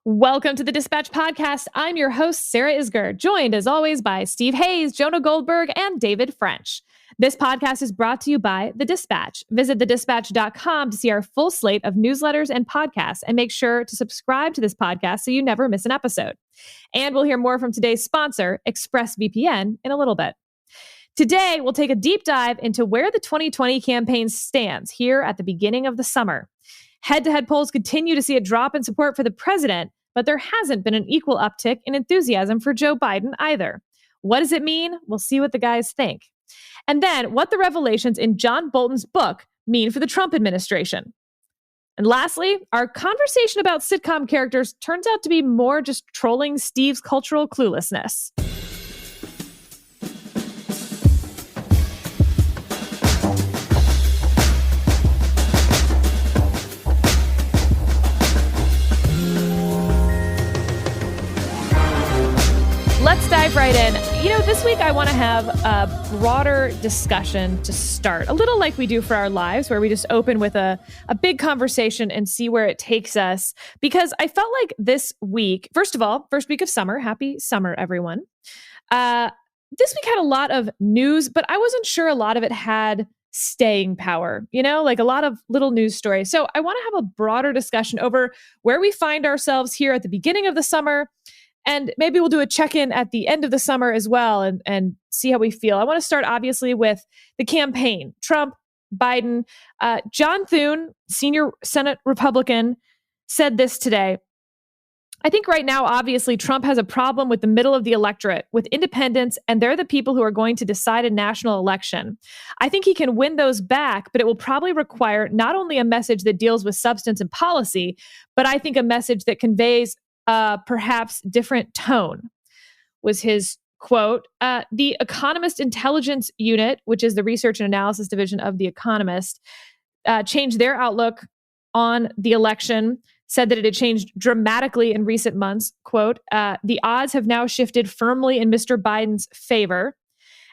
Welcome to the Dispatch Podcast. I'm your host, Sarah Isger, joined as always by Steve Hayes, Jonah Goldberg, and David French. This podcast is brought to you by The Dispatch. Visit thedispatch.com to see our full slate of newsletters and podcasts, and make sure to subscribe to this podcast so you never miss an episode. And we'll hear more from today's sponsor, ExpressVPN, in a little bit. Today, we'll take a deep dive into where the 2020 campaign stands here at the beginning of the summer. Head-to-head polls continue to see a drop in support for the president, but there hasn't been an equal uptick in enthusiasm for Joe Biden either. What does it mean? We'll see what the guys think. And then what the revelations in John Bolton's book mean for the Trump administration. And lastly, our conversation about sitcom characters turns out to be more just trolling Steve's cultural cluelessness. Let's dive right in. This week I want to have a broader discussion to start, a little like we do for our lives, where we just open with a big conversation and see where it takes us. Because I felt like this week, first of all, first week of summer, happy summer, everyone. This week had a lot of news, but I wasn't sure a lot of it had staying power, like a lot of little news stories. So I want to have a broader discussion over where we find ourselves here at the beginning of the summer. And maybe we'll do a check-in at the end of the summer as well and see how we feel. I want to start, obviously, with the campaign. Trump, Biden. John Thune, senior Senate Republican, said this today. I think right now, obviously, Trump has a problem with the middle of the electorate, with independents, and they're the people who are going to decide a national election. I think he can win those back, but it will probably require not only a message that deals with substance and policy, but I think a message that conveys perhaps different tone, was his quote. The Economist Intelligence Unit, which is the research and analysis division of The Economist, changed their outlook on the election, said that it had changed dramatically in recent months. Quote, the odds have now shifted firmly in Mr. Biden's favor.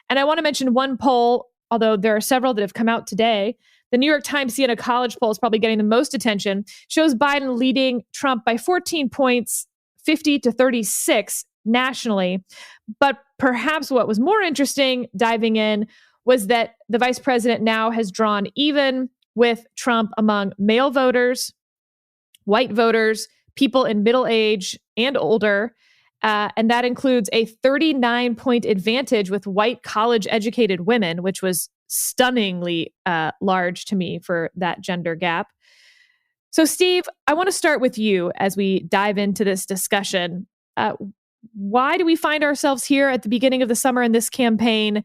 And I want to mention one poll, although there are several that have come out today. The New York Times Siena College poll is probably getting the most attention, shows Biden leading Trump by 14 points, 50-36 nationally. But perhaps what was more interesting diving in was that the vice president now has drawn even with Trump among male voters, white voters, people in middle age and older. And that includes a 39-point advantage with white college-educated women, which was stunningly large to me for that gender gap. So, Steve, I want to start with you as we dive into this discussion. Why do we find ourselves here at the beginning of the summer in this campaign?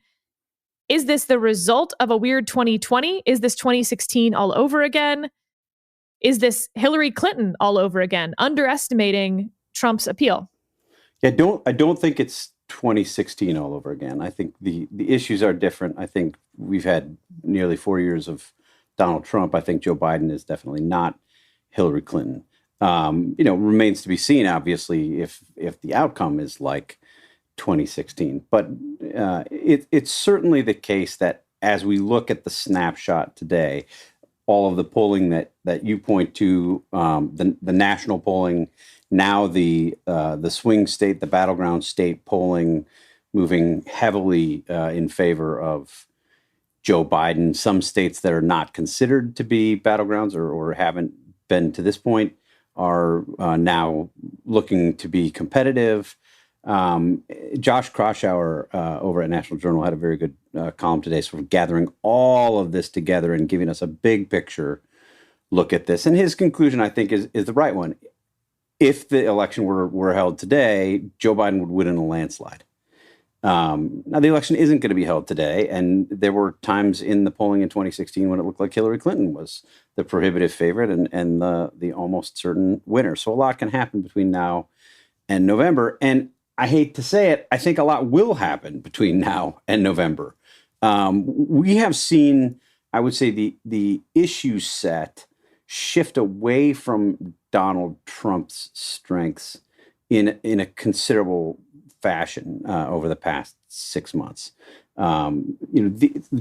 Is this the result of a weird 2020? Is this 2016 all over again? Is this Hillary Clinton all over again, underestimating Trump's appeal? Yeah, I don't think it's 2016 all over again. I think the issues are different. I think we've had nearly 4 years of Donald Trump. I think Joe Biden is definitely not Hillary Clinton. Remains to be seen, obviously, if the outcome is like 2016. But it's certainly the case that as we look at the snapshot today, all of the polling that you point to, the national polling, now the swing state, the battleground state polling, moving heavily in favor of Joe Biden. Some states that are not considered to be battlegrounds or haven't been to this point are now looking to be competitive. Josh Kraushaar over at National Journal had a very good column today, sort of gathering all of this together and giving us a big picture look at this. And his conclusion, I think, is the right one. If the election were held today, Joe Biden would win in a landslide. Now, the election isn't going to be held today, and there were times in the polling in 2016 when it looked like Hillary Clinton was the prohibitive favorite and the almost certain winner. So a lot can happen between now and November. And I hate to say it, I think a lot will happen between now and November. We have seen, I would say, the issue set shift away from Donald Trump's strengths in a considerable fashion over the past 6 months.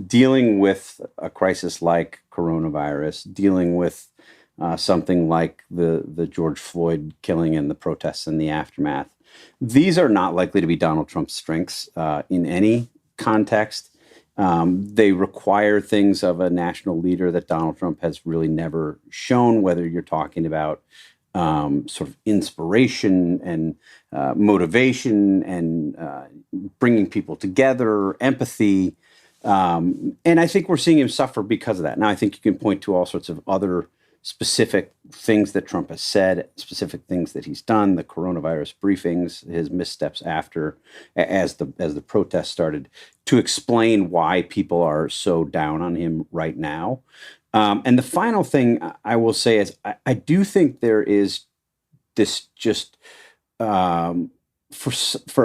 Dealing with a crisis like coronavirus, dealing with something like the George Floyd killing and the protests and the aftermath. These are not likely to be Donald Trump's strengths in any context. They require things of a national leader that Donald Trump has really never shown, whether you're talking about sort of inspiration and motivation and bringing people together, empathy. And I think we're seeing him suffer because of that. Now, I think you can point to all sorts of other specific things that Trump has said, specific things that he's done, the coronavirus briefings, his missteps after, as the protests started, to explain why people are so down on him right now. And the final thing I will say is I do think there is this just for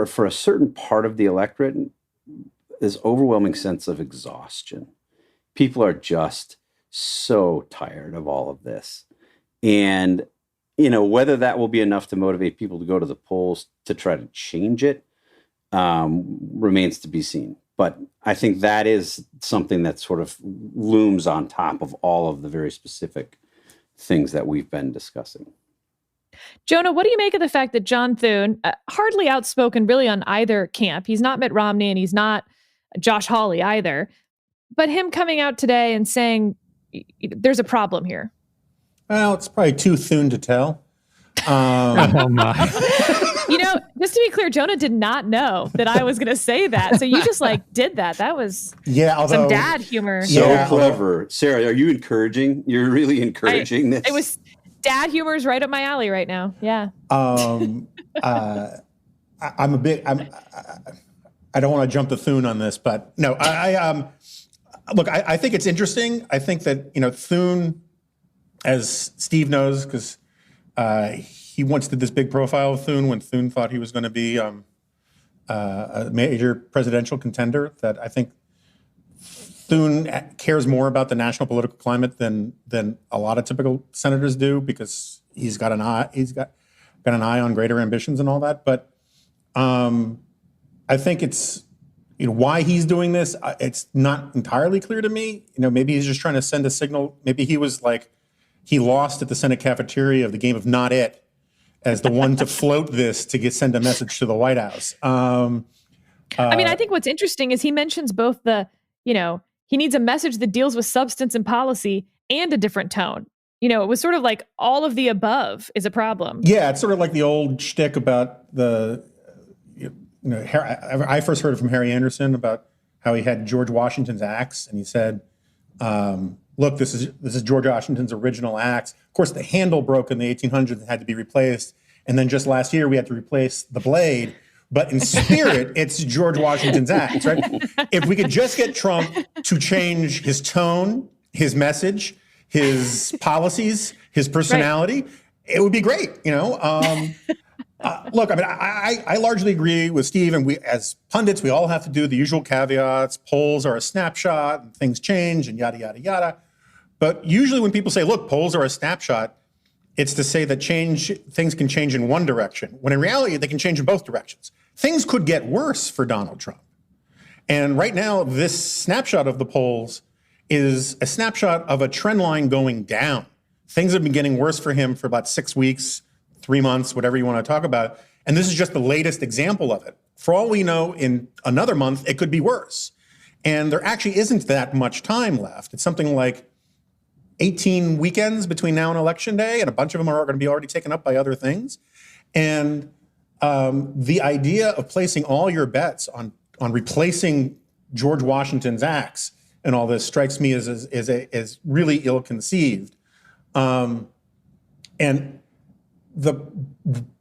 a certain part of the electorate, this overwhelming sense of exhaustion. People are just so tired of all of this. And, whether that will be enough to motivate people to go to the polls to try to change it remains to be seen. But I think that is something that sort of looms on top of all of the very specific things that we've been discussing. Jonah, what do you make of the fact that John Thune, hardly outspoken really on either camp, he's not Mitt Romney and he's not Josh Hawley either, but him coming out today and saying there's a problem here? Well, it's probably too Thune to tell. Oh my. Just to be clear, Jonah did not know that I was going to say that. So you just did that. That was some dad humor. So clever. Sarah, are you encouraging? You're really encouraging this? It was dad humor is right up my alley right now. Yeah. I'm a bit, I don't want to jump the Thune on this, but no, look, I think it's interesting. I think that, Thune, as Steve knows, because he once did this big profile of Thune when Thune thought he was going to be a major presidential contender, that I think Thune cares more about the national political climate than a lot of typical senators do, because he's got an eye on greater ambitions and all that. But I think it's, why he's doing this, it's not entirely clear to me. Maybe he's just trying to send a signal. Maybe he was he lost at the Senate cafeteria of the game of Not It as the one to float this to send a message to the White House. I think what's interesting is he mentions both he needs a message that deals with substance and policy and a different tone. It was sort of like all of the above is a problem. Yeah, it's sort of like the old shtick about I first heard it from Harry Anderson about how he had George Washington's axe, and he said, look, this is George Washington's original axe. Of course, the handle broke in the 1800s and had to be replaced. And then just last year, we had to replace the blade. But in spirit, it's George Washington's axe, right? If we could just get Trump to change his tone, his message, his policies, his personality, it would be great, Look, I largely agree with Steve, and we, as pundits, we all have to do the usual caveats. Polls are a snapshot, and things change, and yada, yada, yada. But usually when people say, look, polls are a snapshot, it's to say that things can change in one direction, when in reality, they can change in both directions. Things could get worse for Donald Trump. And right now, this snapshot of the polls is a snapshot of a trend line going down. Things have been getting worse for him for about 6 weeks, 3 months, whatever you want to talk about. And this is just the latest example of it. For all we know, in another month, it could be worse. And there actually isn't that much time left. It's something like 18 weekends between now and Election Day, and a bunch of them are going to be already taken up by other things. And the idea of placing all your bets on replacing George Washington's axe and all this strikes me as really ill-conceived. And the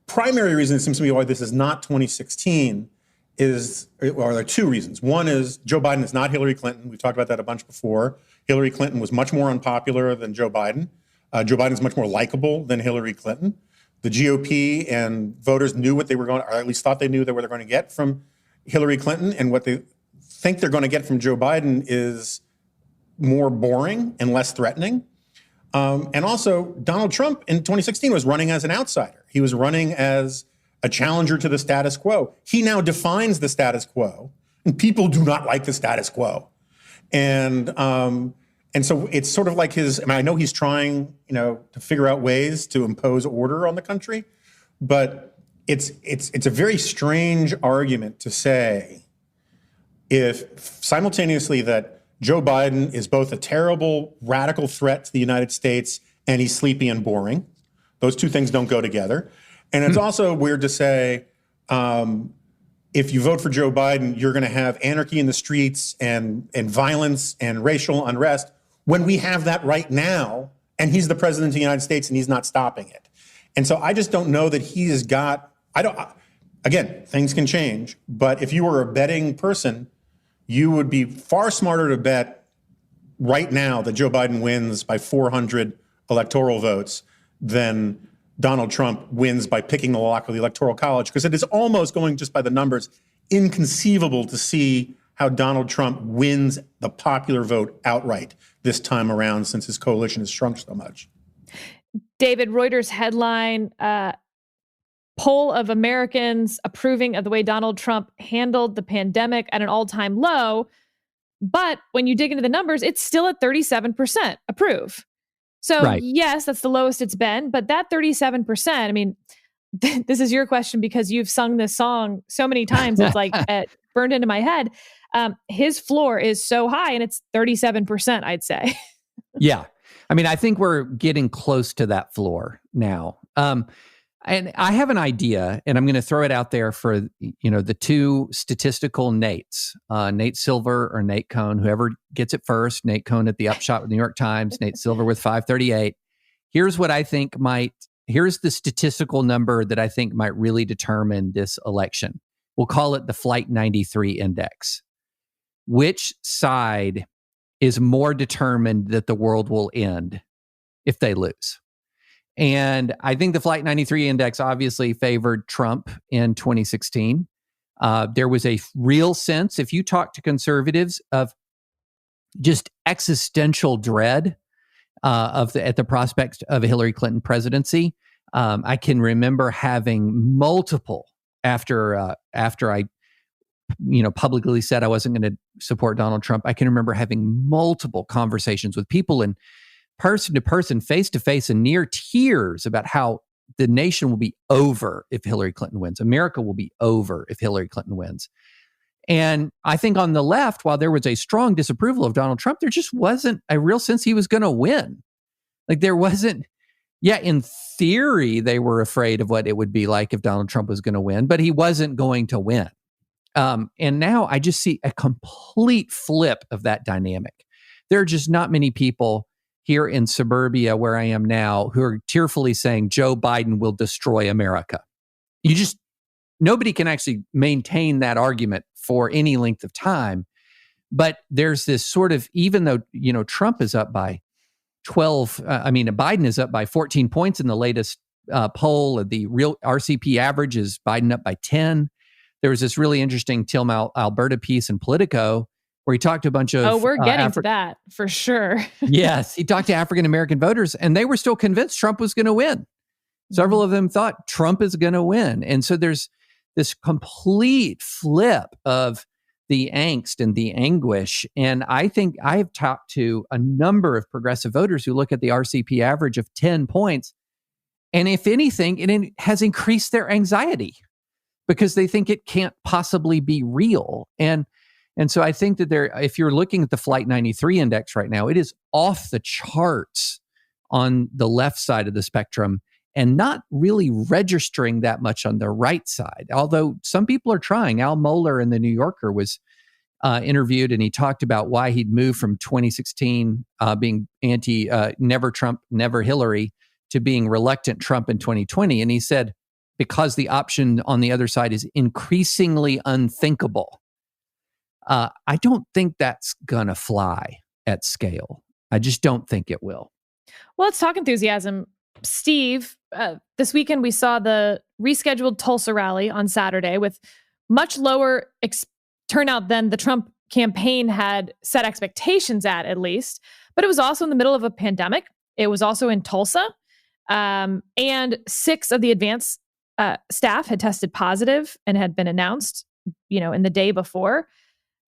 primary reason it seems to me why this is not 2016 there are two reasons. One is Joe Biden is not Hillary Clinton. We've talked about that a bunch before. Hillary Clinton was much more unpopular than Joe Biden. Joe Biden is much more likable than Hillary Clinton. The GOP and voters knew what they were going, or at least thought they knew what they're going to get from Hillary Clinton, and what they think they're going to get from Joe Biden is more boring and less threatening. And also, Donald Trump in 2016 was running as an outsider. He was running as a challenger to the status quo. He now defines the status quo, and people do not like the status quo. And And so it's sort of like I know he's trying, to figure out ways to impose order on the country, but it's a very strange argument to say if simultaneously that Joe Biden is both a terrible radical threat to the United States and he's sleepy and boring. Those two things don't go together. And it's also weird to say, if you vote for Joe Biden, you're going to have anarchy in the streets and violence and racial unrest when we have that right now, and he's the president of the United States and he's not stopping it. And so I just don't know that he has got, again, things can change, but if you were a betting person, you would be far smarter to bet right now that Joe Biden wins by 400 electoral votes than Donald Trump wins by picking the lock of the Electoral College, because it is almost, going just by the numbers, inconceivable to see how Donald Trump wins the popular vote outright this time around, since his coalition has shrunk so much. David, Reuters headline, poll of Americans approving of the way Donald Trump handled the pandemic at an all-time low. But when you dig into the numbers, it's still at 37% approve. So yes, that's the lowest it's been, but that 37%, I mean, this is your question because you've sung this song so many times, it's like burned into my head. His floor is so high and it's 37%, I'd say. Yeah. I mean, I think we're getting close to that floor now. And I have an idea, and I'm going to throw it out there for, the two statistical Nates, Nate Silver or Nate Cohn, whoever gets it first. Nate Cohn at the Upshot with the New York Times, Nate Silver with 538. Here's what I think here's the statistical number that I think might really determine this election. We'll call it the Flight 93 Index. Which side is more determined that the world will end if they lose? And I think the Flight 93 Index obviously favored Trump in 2016. There was a real sense, if you talk to conservatives, of just existential dread at the prospect of a Hillary Clinton presidency. I can remember having multiple after I publicly said I wasn't going to support Donald Trump. I can remember having multiple conversations with people in person to person, face to face, and near tears about how the nation will be over if Hillary Clinton wins. America will be over if Hillary Clinton wins. And I think on the left, while there was a strong disapproval of Donald Trump, there just wasn't a real sense he was going to win. Like there wasn't, in theory, they were afraid of what it would be like if Donald Trump was going to win, but he wasn't going to win. And now I just see a complete flip of that dynamic. There are just not many people here in suburbia where I am now who are tearfully saying Joe Biden will destroy America. Nobody can actually maintain that argument for any length of time. But there's this sort of, even though, Trump is up by 12, Biden is up by 14 points in the latest poll. The real RCP average is Biden up by 10. There was this really interesting Tim Alberta piece in Politico where he talked to a bunch of... Oh, we're getting to that for sure. Yes, he talked to African-American voters and they were still convinced Trump was going to win. Several of them thought Trump is going to win. And so there's this complete flip of the angst and the anguish. And I think I've talked to a number of progressive voters who look at the RCP average of 10 points. And if anything, it has increased their anxiety because they think it can't possibly be real. And so I think that if you're looking at the Flight 93 Index right now, it is off the charts on the left side of the spectrum and not really registering that much on the right side. Although some people are trying. Al Mohler in The New Yorker was interviewed and he talked about why he'd moved from 2016 being anti never Trump, never Hillary to being reluctant Trump in 2020. And he said, because the option on the other side is increasingly unthinkable. I don't think that's going to fly at scale. I just don't think it will. Well, let's talk enthusiasm. Steve, this weekend we saw the rescheduled Tulsa rally on Saturday with much lower turnout than the Trump campaign had set expectations at least. But it was also in the middle of a pandemic. It was also in Tulsa. And 6 of the advance staff had tested positive and had been announced, in the day before.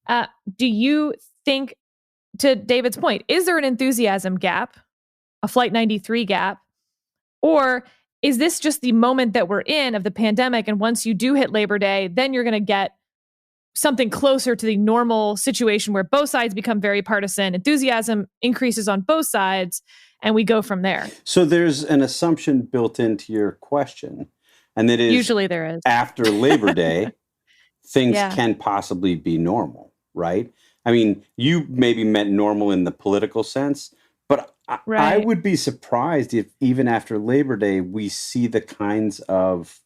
Do you think to David's point, is there an enthusiasm gap, a Flight 93 gap, or is this just the moment that we're in of the pandemic? And once you do hit Labor Day, then you're going to get something closer to the normal situation where both sides become very partisan, enthusiasm increases on both sides, and we go from there. So there's an assumption built into your question, and that is usually there is. After Labor Day, things can possibly be normal, right? I mean, you maybe meant normal in the political sense, but I would be surprised if even after Labor Day, we see the kinds of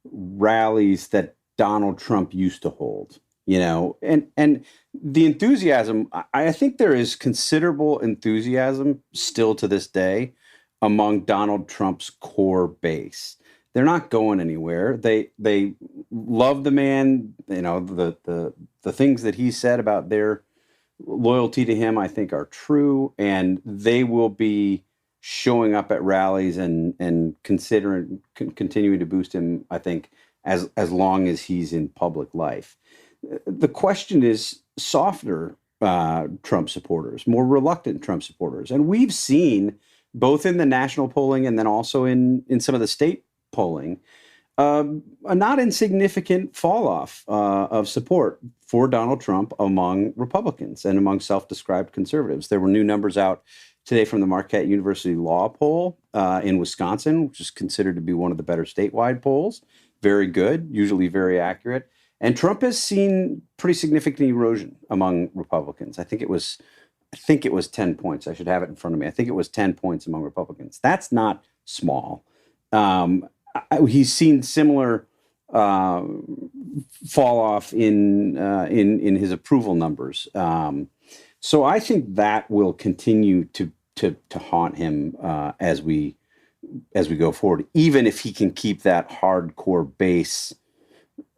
rallies that Donald Trump used to hold, and the enthusiasm, I think there is considerable enthusiasm still to this day among Donald Trump's core base. They're not going anywhere. They love the man, the things that he said about their loyalty to him, I think, are true, and they will be showing up at rallies and continuing to boost him, I think, as long as he's in public life. The question is softer Trump supporters, more reluctant Trump supporters, and we've seen both in the national polling and then also in some of the state polling a not insignificant fall off of support for Donald Trump among Republicans and among self-described conservatives. There were new numbers out today from the Marquette University Law Poll in Wisconsin, which is considered to be one of the better statewide polls. Very good, usually very accurate. And Trump has seen pretty significant erosion among Republicans. I think it was 10 points. I should have it in front of me. I think it was 10 points among Republicans. That's not small. He's seen similar fall off in his approval numbers. So I think that will continue to haunt him as we go forward, even if he can keep that hardcore base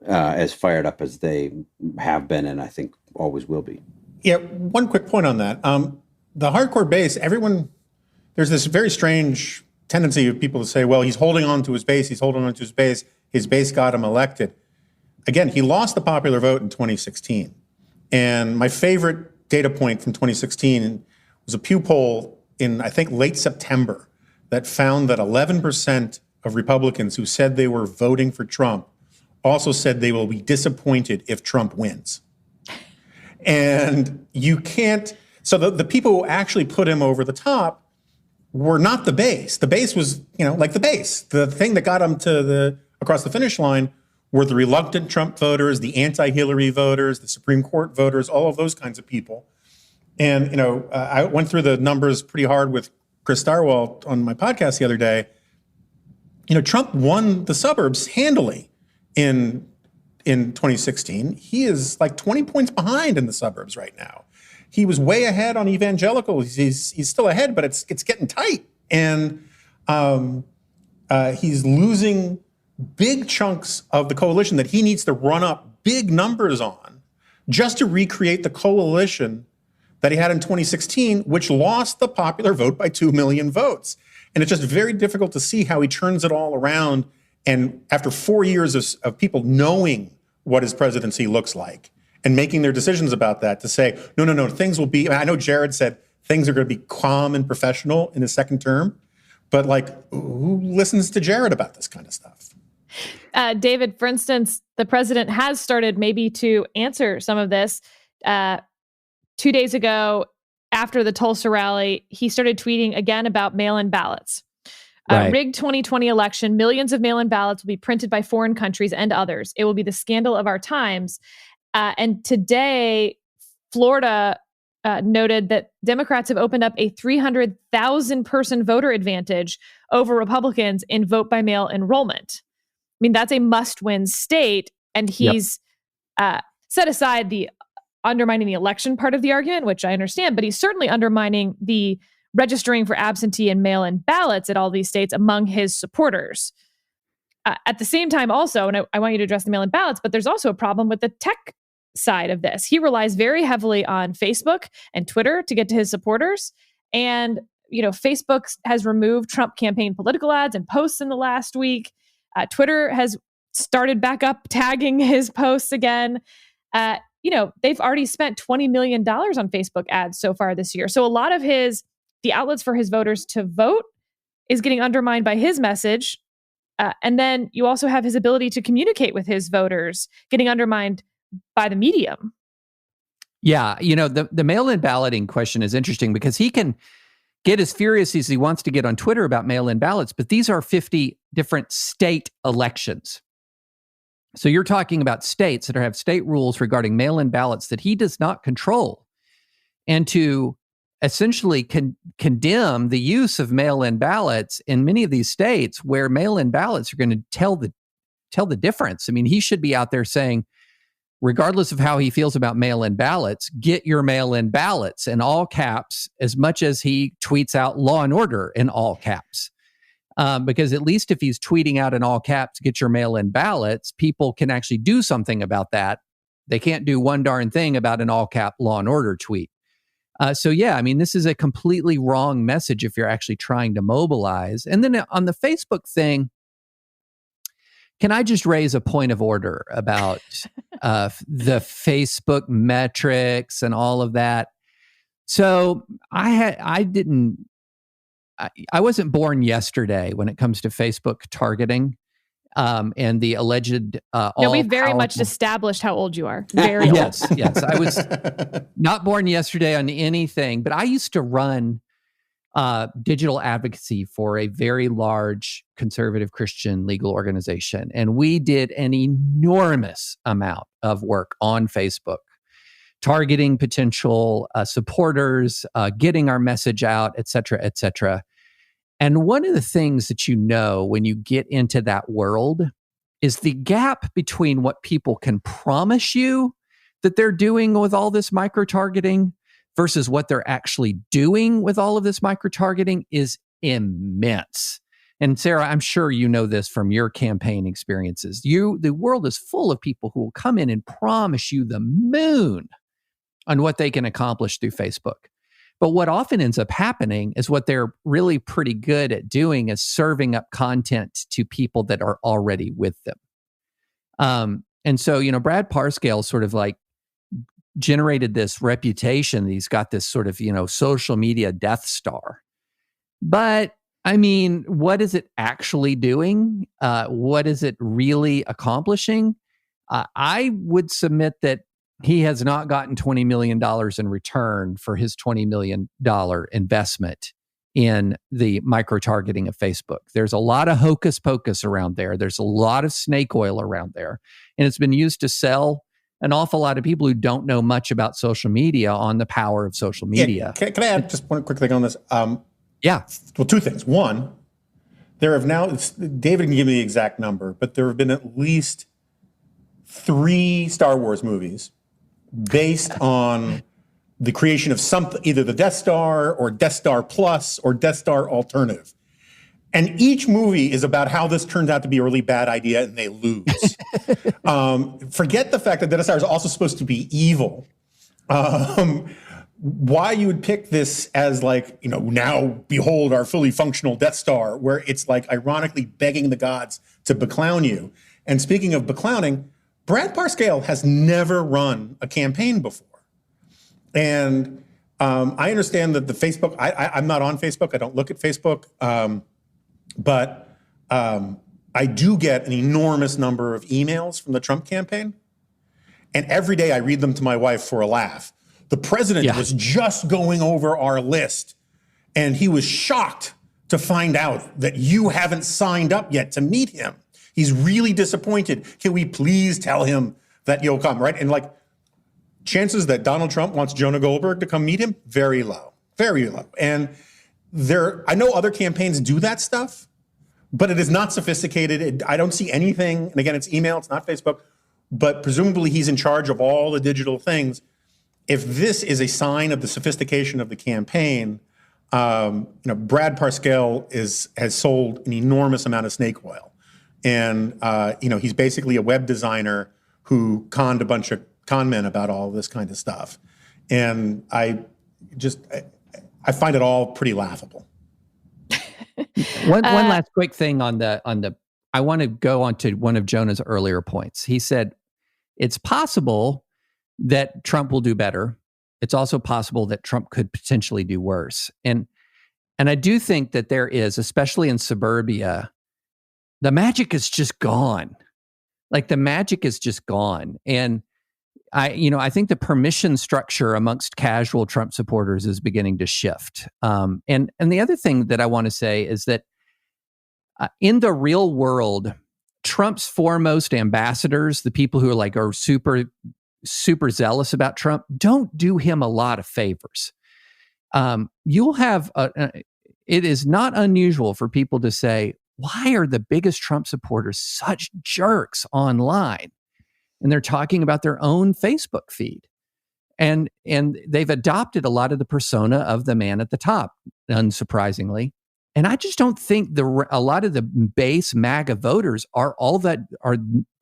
as fired up as they have been, and I think always will be. Yeah, one quick point on that. The hardcore base, there's this very strange tendency of people to say, well, he's holding on to his base, his base got him elected. Again, he lost the popular vote in 2016. And my favorite data point from 2016 was a Pew poll in, I think, late September that found that 11% of Republicans who said they were voting for Trump also said they will be disappointed if Trump wins. And you can't, so the people who actually put him over the top were not the base. The base was, like the base. The thing that got him across the finish line were the reluctant Trump voters, the anti-Hillary voters, the Supreme Court voters, all of those kinds of people. And, I went through the numbers pretty hard with Chris Starwalt on my podcast the other day. Trump won the suburbs handily in 2016. He is like 20 points behind in the suburbs right now. He was way ahead on evangelicals. He's still ahead, but it's getting tight. And he's losing big chunks of the coalition that he needs to run up big numbers on just to recreate the coalition that he had in 2016, which lost the popular vote by 2 million votes. And it's just very difficult to see how he turns it all around. And after 4 years of people knowing what his presidency looks like and making their decisions about that, to say, no, things will be, I know Jared said things are going to be calm and professional in his second term, but who listens to Jared about this kind of stuff? David, for instance, the president has started maybe to answer some of this. 2 days ago, after the Tulsa rally, he started tweeting again about mail-in ballots. Rigged 2020 election, millions of mail-in ballots will be printed by foreign countries and others. It will be the scandal of our times. And today, Florida noted that Democrats have opened up a 300,000 person voter advantage over Republicans in vote-by-mail enrollment. I mean, that's a must-win state. And he's set aside the undermining the election part of the argument, which I understand, but he's certainly undermining the registering for absentee and mail-in ballots at all these states among his supporters. At the same time also, and I want you to address the mail-in ballots, but there's also a problem with the tech side of this. He relies very heavily on Facebook and Twitter to get to his supporters. And, Facebook has removed Trump campaign political ads and posts in the last week. Twitter has started back up tagging his posts again. they've already spent $20 million on Facebook ads so far this year. So a lot of the outlets for his voters to vote is getting undermined by his message. And then you also have his ability to communicate with his voters getting undermined by the medium. Yeah, the mail-in balloting question is interesting because he can get as furious as he wants to get on Twitter about mail-in ballots, but these are 50 different state elections. So you're talking about states that have state rules regarding mail-in ballots that he does not control. And to essentially condemn the use of mail-in ballots in many of these states where mail-in ballots are going to tell the difference. I mean, he should be out there saying, regardless of how he feels about mail-in ballots, get your mail-in ballots in all caps, as much as he tweets out law and order in all caps. Because at least if he's tweeting out in all caps, get your mail-in ballots, people can actually do something about that. They can't do one darn thing about an all cap law and order tweet. So yeah, I mean, this is a completely wrong message if you're actually trying to mobilize. And then on the Facebook thing, can I just raise a point of order about the Facebook metrics and all of that? So I wasn't born yesterday when it comes to Facebook targeting and the alleged. No, we very much established how old you are. Very old. Yes. I was not born yesterday on anything, but I used to run digital advocacy for a very large conservative Christian legal organization. And we did an enormous amount of work on Facebook, targeting potential supporters, getting our message out, et cetera, et cetera. And one of the things that when you get into that world is the gap between what people can promise you that they're doing with all this micro-targeting versus what they're actually doing with all of this micro-targeting is immense. And Sarah, I'm sure you know this from your campaign experiences. The world is full of people who will come in and promise you the moon on what they can accomplish through Facebook. But what often ends up happening is what they're really pretty good at doing is serving up content to people that are already with them. And so, Brad Parscale sort of like generated this reputation. He's got this sort of, social media Death Star. But I mean, what is it actually doing? What is it really accomplishing? I would submit that he has not gotten $20 million in return for his $20 million investment in the micro-targeting of Facebook. There's a lot of hocus pocus around there. There's a lot of snake oil around there. And it's been used to sell an awful lot of people who don't know much about social media on the power of social media. Yeah. Can I add just one quick thing on this? Yeah. Well, two things. One, there have now, David can give me the exact number, but there have been at least 3 Star Wars movies based on the creation of something, either the Death Star or Death Star Plus or Death Star Alternative. And each movie is about how this turns out to be a really bad idea and they lose. Forget the fact that Death Star is also supposed to be evil. Why you would pick this as like, now behold our fully functional Death Star, where it's like ironically begging the gods to beclown you. And speaking of beclowning, Brad Parscale has never run a campaign before. And I understand that the Facebook, I'm not on Facebook. I don't look at Facebook. But I do get an enormous number of emails from the Trump campaign. And every day I read them to my wife for a laugh. The president was just going over our list, and he was shocked to find out that you haven't signed up yet to meet him. He's really disappointed. Can we please tell him that you'll come, right? And like, chances that Donald Trump wants Jonah Goldberg to come meet him, very low, very low. And I know other campaigns do that stuff, but it is not sophisticated. I don't see anything. And again, it's email, it's not Facebook, but presumably he's in charge of all the digital things. If this is a sign of the sophistication of the campaign, Brad Parscale has sold an enormous amount of snake oil. And, he's basically a web designer who conned a bunch of con men about all this kind of stuff. And I find it all pretty laughable. One last quick thing on the I want to go on to one of Jonah's earlier points. He said, it's possible that Trump will do better. It's also possible that Trump could potentially do worse. And I do think that there is, especially in suburbia, the magic is just gone. Like the magic is just gone. And I think the permission structure amongst casual Trump supporters is beginning to shift. And the other thing that I want to say is that in the real world, Trump's foremost ambassadors, the people who are super, super zealous about Trump, don't do him a lot of favors. You'll have, it is not unusual for people to say, why are the biggest Trump supporters such jerks online? And they're talking about their own Facebook feed. And they've adopted a lot of the persona of the man at the top, unsurprisingly. And I just don't think a lot of the base MAGA voters are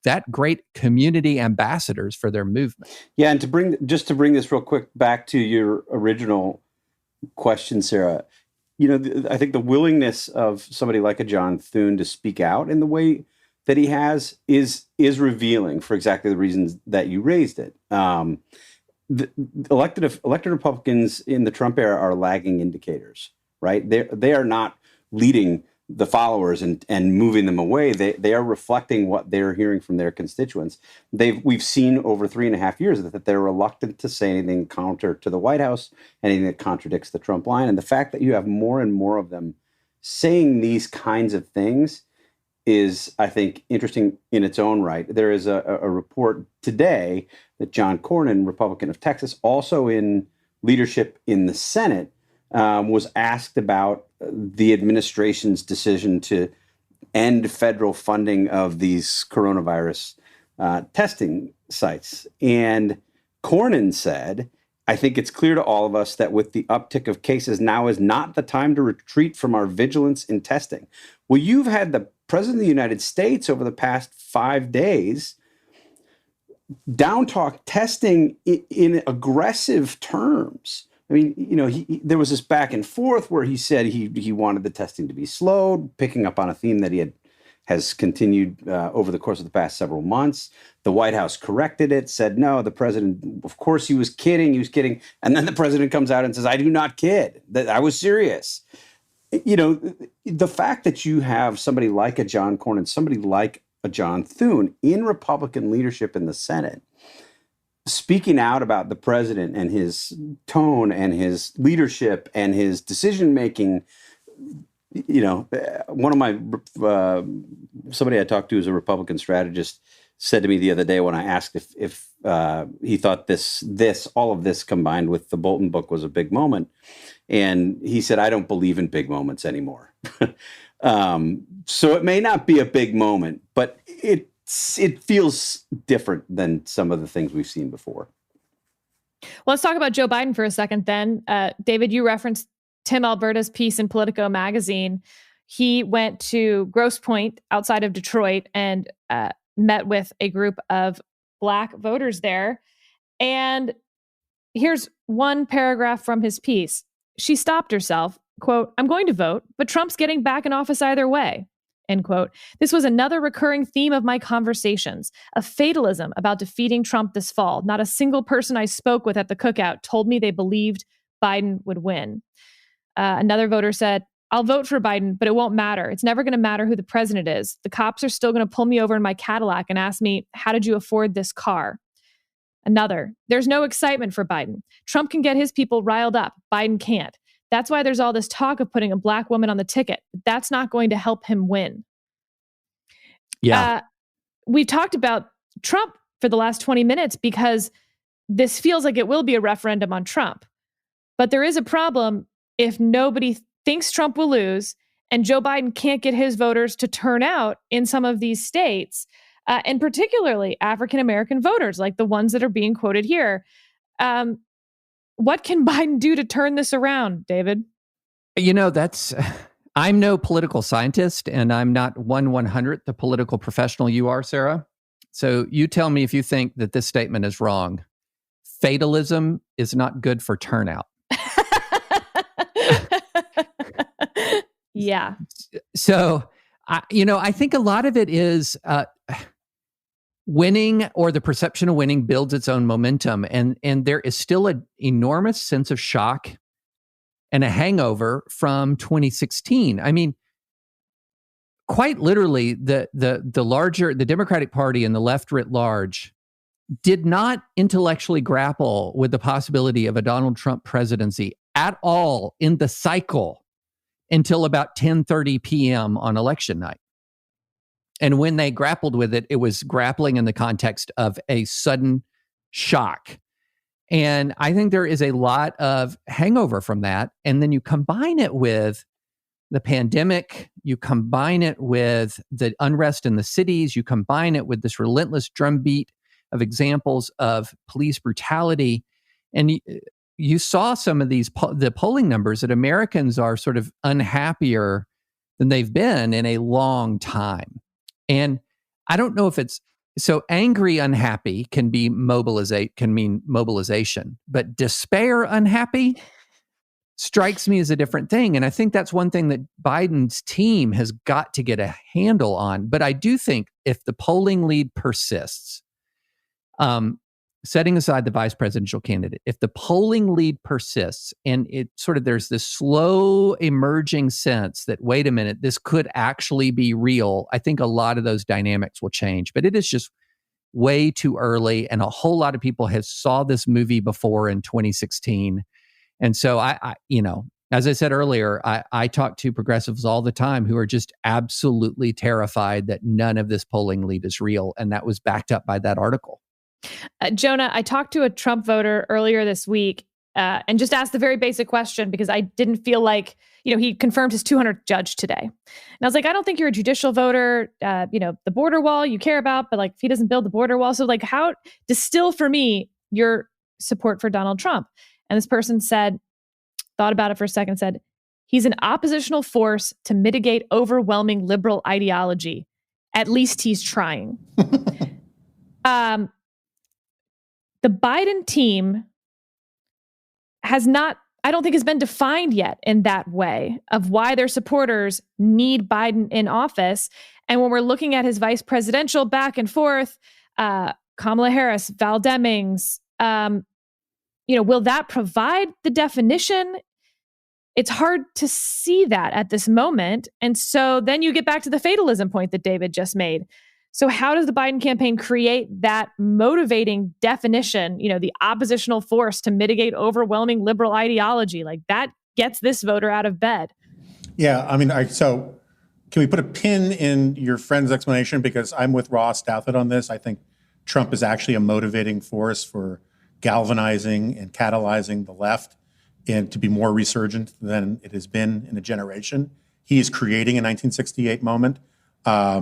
that great community ambassadors for their movement. Yeah, and to bring this real quick back to your original question, Sarah, I think the willingness of somebody like a John Thune to speak out in the way that he has is revealing for exactly the reasons that you raised it. The elected Republicans in the Trump era are lagging indicators, right? They are not leading the followers and moving them away. They are reflecting what they're hearing from their constituents. We've seen over 3.5 years that they're reluctant to say anything counter to the White House, anything that contradicts the Trump line. And the fact that you have more and more of them saying these kinds of things is, I think, interesting in its own right. There is a report today that John Cornyn, Republican of Texas, also in leadership in the Senate, was asked about the administration's decision to end federal funding of these coronavirus testing sites. And Cornyn said, I think it's clear to all of us that with the uptick of cases, now is not the time to retreat from our vigilance in testing. Well, you've had the President of the United States over the past 5 days down-talk testing in aggressive terms. I mean, there was this back and forth where he said he wanted the testing to be slowed, picking up on a theme that has continued over the course of the past several months. The White House corrected it, said, no, the president, of course he was kidding. And then the president comes out and says, I do not kid, that I was serious. The fact that you have somebody like a John Cornyn, somebody like a John Thune in Republican leadership in the Senate, speaking out about the president and his tone and his leadership and his decision-making. One of my, somebody I talked to who's a Republican strategist said to me the other day when I asked if he thought all of this combined with the Bolton book was a big moment. And he said, I don't believe in big moments anymore. So it may not be a big moment, but it feels different than some of the things we've seen before. Well, let's talk about Joe Biden for a second then. David, you referenced Tim Alberta's piece in Politico magazine. He went to Grosse Pointe outside of Detroit and met with a group of Black voters there. And here's one paragraph from his piece. She stopped herself, quote, I'm going to vote, but Trump's getting back in office either way. End quote. This was another recurring theme of my conversations, a fatalism about defeating Trump this fall. Not a single person I spoke with at the cookout told me they believed Biden would win. Another voter said, I'll vote for Biden, but it won't matter. It's never going to matter who the president is. The cops are still going to pull me over in my Cadillac and ask me, how did you afford this car? Another, there's no excitement for Biden. Trump can get his people riled up. Biden can't. That's why there's all this talk of putting a Black woman on the ticket. That's not going to help him win. Yeah. We've talked about Trump for the last 20 minutes because this feels like it will be a referendum on Trump. But there is a problem if nobody thinks Trump will lose and Joe Biden can't get his voters to turn out in some of these states, and particularly African-American voters, like the ones that are being quoted here. What can Biden do to turn this around, David? I'm no political scientist, and I'm not 1/100th the political professional you are, Sarah. So you tell me if you think that this statement is wrong. Fatalism is not good for turnout. Yeah. So, I think a lot of it is winning, or the perception of winning, builds its own momentum. And there is still an enormous sense of shock and a hangover from 2016. I mean, quite literally, the Democratic Party and the left writ large did not intellectually grapple with the possibility of a Donald Trump presidency at all in the cycle until about 10:30 p.m. on election night. And when they grappled with it, it was grappling in the context of a sudden shock. And I think there is a lot of hangover from that. And then you combine it with the pandemic, you combine it with the unrest in the cities, you combine it with this relentless drumbeat of examples of police brutality. And you saw some of the polling numbers that Americans are sort of unhappier than they've been in a long time. And I don't know if it's so angry, unhappy can mean mobilization, but despair, unhappy strikes me as a different thing. And I think that's one thing that Biden's team has got to get a handle on. But I do think if the polling lead persists, setting aside the vice presidential candidate, if the polling lead persists and there's this slow emerging sense that, wait a minute, this could actually be real, I think a lot of those dynamics will change. But it is just way too early. And a whole lot of people have saw this movie before in 2016. And so I as I said earlier, I talk to progressives all the time who are just absolutely terrified that none of this polling lead is real. And that was backed up by that article. Jonah, I talked to a Trump voter earlier this week and just asked the very basic question because I didn't feel like, he confirmed his 200th judge today. And I was like, I don't think you're a judicial voter. The border wall you care about, but like if he doesn't build the border wall. So like how distill for me your support for Donald Trump? And this person thought about it for a second, said, he's an oppositional force to mitigate overwhelming liberal ideology. At least he's trying. The Biden team has been defined yet in that way of why their supporters need Biden in office. And when we're looking at his vice presidential back and forth, Kamala Harris, Val Demings, will that provide the definition? It's hard to see that at this moment. And so then you get back to the fatalism point that David just made. So how does the Biden campaign create that motivating definition, the oppositional force to mitigate overwhelming liberal ideology? Like that gets this voter out of bed. Yeah, I mean, so can we put a pin in your friend's explanation? Because I'm with Ross Douthat on this. I think Trump is actually a motivating force for galvanizing and catalyzing the left and to be more resurgent than it has been in a generation. He is creating a 1968 moment.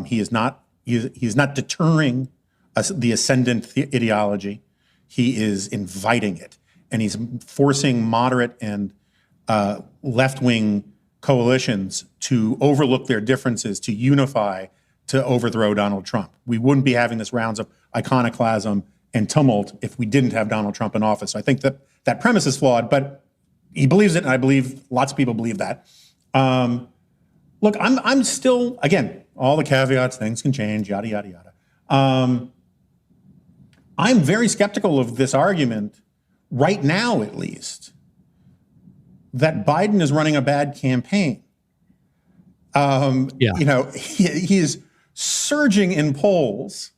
He is not deterring the ascendant ideology. He is inviting it, and he's forcing moderate and left-wing coalitions to overlook their differences, to unify, to overthrow Donald Trump. We wouldn't be having this rounds of iconoclasm and tumult if we didn't have Donald Trump in office. So I think that premise is flawed, but he believes it, and I believe lots of people believe that. Look, I'm still, again, all the caveats, things can change, yada, yada, yada. I'm very skeptical of this argument, right now at least, that Biden is running a bad campaign. He is surging in polls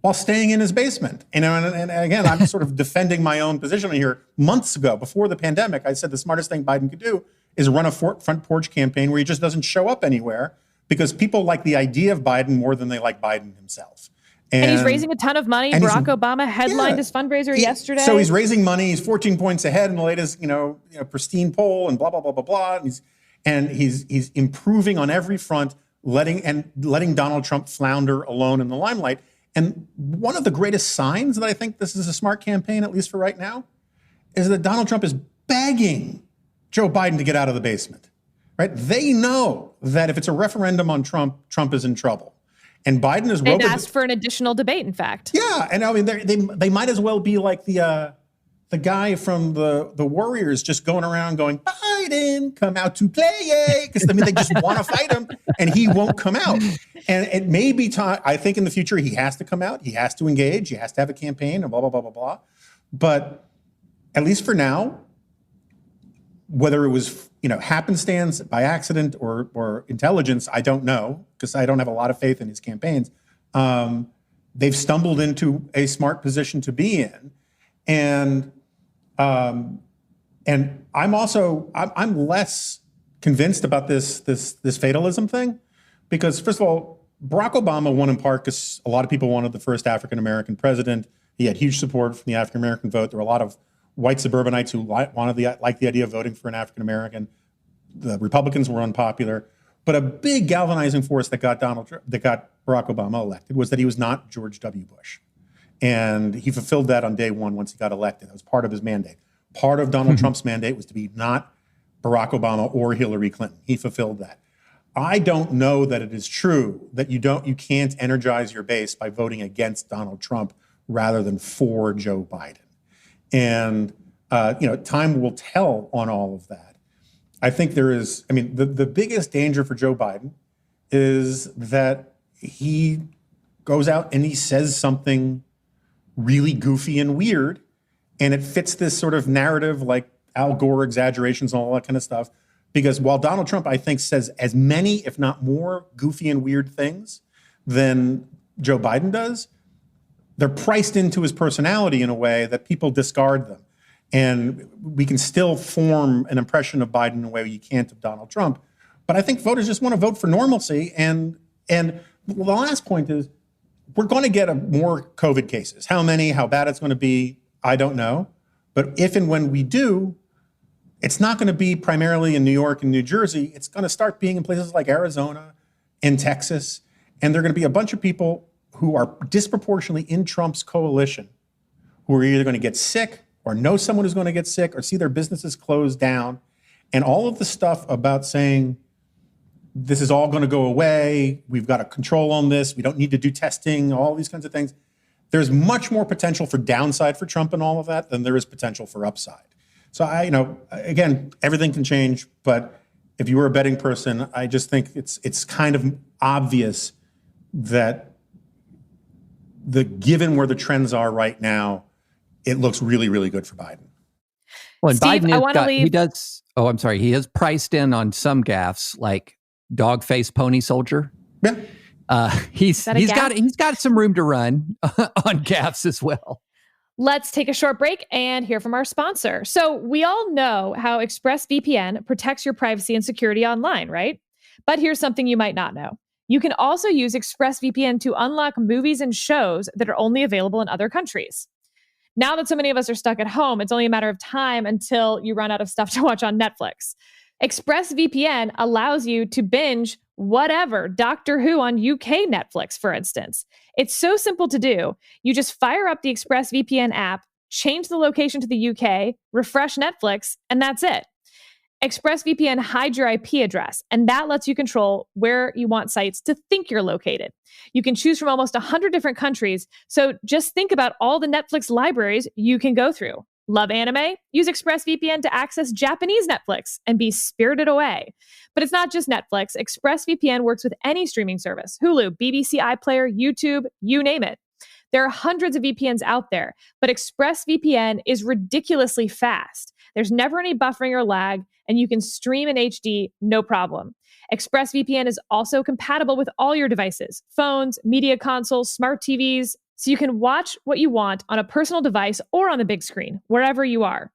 while staying in his basement. And again, I'm sort of defending my own position here. Months ago, before the pandemic, I said the smartest thing Biden could do is run a front porch campaign where he just doesn't show up anywhere because people like the idea of Biden more than they like Biden himself. And he's raising a ton of money. Barack Obama headlined his fundraiser yesterday. So he's raising money. He's 14 points ahead in the latest, pristine poll and blah, blah, blah, blah, blah. And he's improving on every front, letting Donald Trump flounder alone in the limelight. And one of the greatest signs that I think this is a smart campaign, at least for right now, is that Donald Trump is begging Joe Biden to get out of the basement, right? They know that if it's a referendum on Trump, Trump is in trouble. And Biden is and asked for an additional debate, in fact. Yeah, and I mean, they might as well be like the the guy from the Warriors just going around going, Biden, come out to play, because they just want to fight him, and he won't come out. And it may be time. I think in the future he has to come out, he has to engage, he has to have a campaign, and blah blah blah blah blah. But at least for now, whether it was happenstance, by accident, or intelligence, I don't know, because I don't have a lot of faith in his campaigns. They've stumbled into a smart position to be in, and I'm less convinced about this fatalism thing, because first of all, Barack Obama won in part because a lot of people wanted the first African American president. He had huge support from the African American vote. There were a lot of white suburbanites who liked the idea of voting for an African American. The Republicans were unpopular, but a big galvanizing force that got Barack Obama elected was that he was not George W. Bush. And he fulfilled that on day one once he got elected. That was part of his mandate. Part of Donald Trump's mandate was to be not Barack Obama or Hillary Clinton. He fulfilled that. I don't know that it is true that you can't energize your base by voting against Donald Trump rather than for Joe Biden. And time will tell on all of that. I think the biggest danger for Joe Biden is that he goes out and he says something really goofy and weird, and it fits this sort of narrative like Al Gore exaggerations and all that kind of stuff. Because while Donald Trump, I think, says as many, if not more, goofy and weird things than Joe Biden does, they're priced into his personality in a way that people discard them. And we can still form an impression of Biden in a way you can't of Donald Trump. But I think voters just want to vote for normalcy. And the last point is, we're going to get more COVID cases. How many, how bad it's going to be, I don't know. But if and when we do, it's not going to be primarily in New York and New Jersey. It's going to start being in places like Arizona and Texas. And there are going to be a bunch of people who are disproportionately in Trump's coalition who are either going to get sick or know someone who's going to get sick or see their businesses closed down. And all of the stuff about saying, this is all going to go away, we've got a control on this, we don't need to do testing, all these kinds of things. There's much more potential for downside for Trump and all of that than there is potential for upside. So again, everything can change, but if you were a betting person, I just think it's kind of obvious that given where the trends are right now, it looks really, really good for Biden. Well, and Steve, Biden he has priced in on some gaffes like dog face pony soldier. Yeah. He's got some room to run on gaffes as well. Let's take a short break and hear from our sponsor. So we all know how ExpressVPN protects your privacy and security online, right? But here's something you might not know. You can also use ExpressVPN to unlock movies and shows that are only available in other countries. Now that so many of us are stuck at home, it's only a matter of time until you run out of stuff to watch on Netflix. ExpressVPN allows you to binge whatever, Doctor Who on UK Netflix, for instance. It's so simple to do. You just fire up the ExpressVPN app, change the location to the UK, refresh Netflix, and that's it. ExpressVPN hides your IP address, and that lets you control where you want sites to think you're located. You can choose from almost 100 different countries, so just think about all the Netflix libraries you can go through. Love anime? Use ExpressVPN to access Japanese Netflix and be spirited away. But it's not just Netflix. ExpressVPN works with any streaming service: Hulu, BBC iPlayer, YouTube, you name it. There are hundreds of VPNs out there, but ExpressVPN is ridiculously fast. There's never any buffering or lag, and you can stream in HD, no problem. ExpressVPN is also compatible with all your devices: phones, media consoles, smart TVs, so you can watch what you want on a personal device or on the big screen, wherever you are.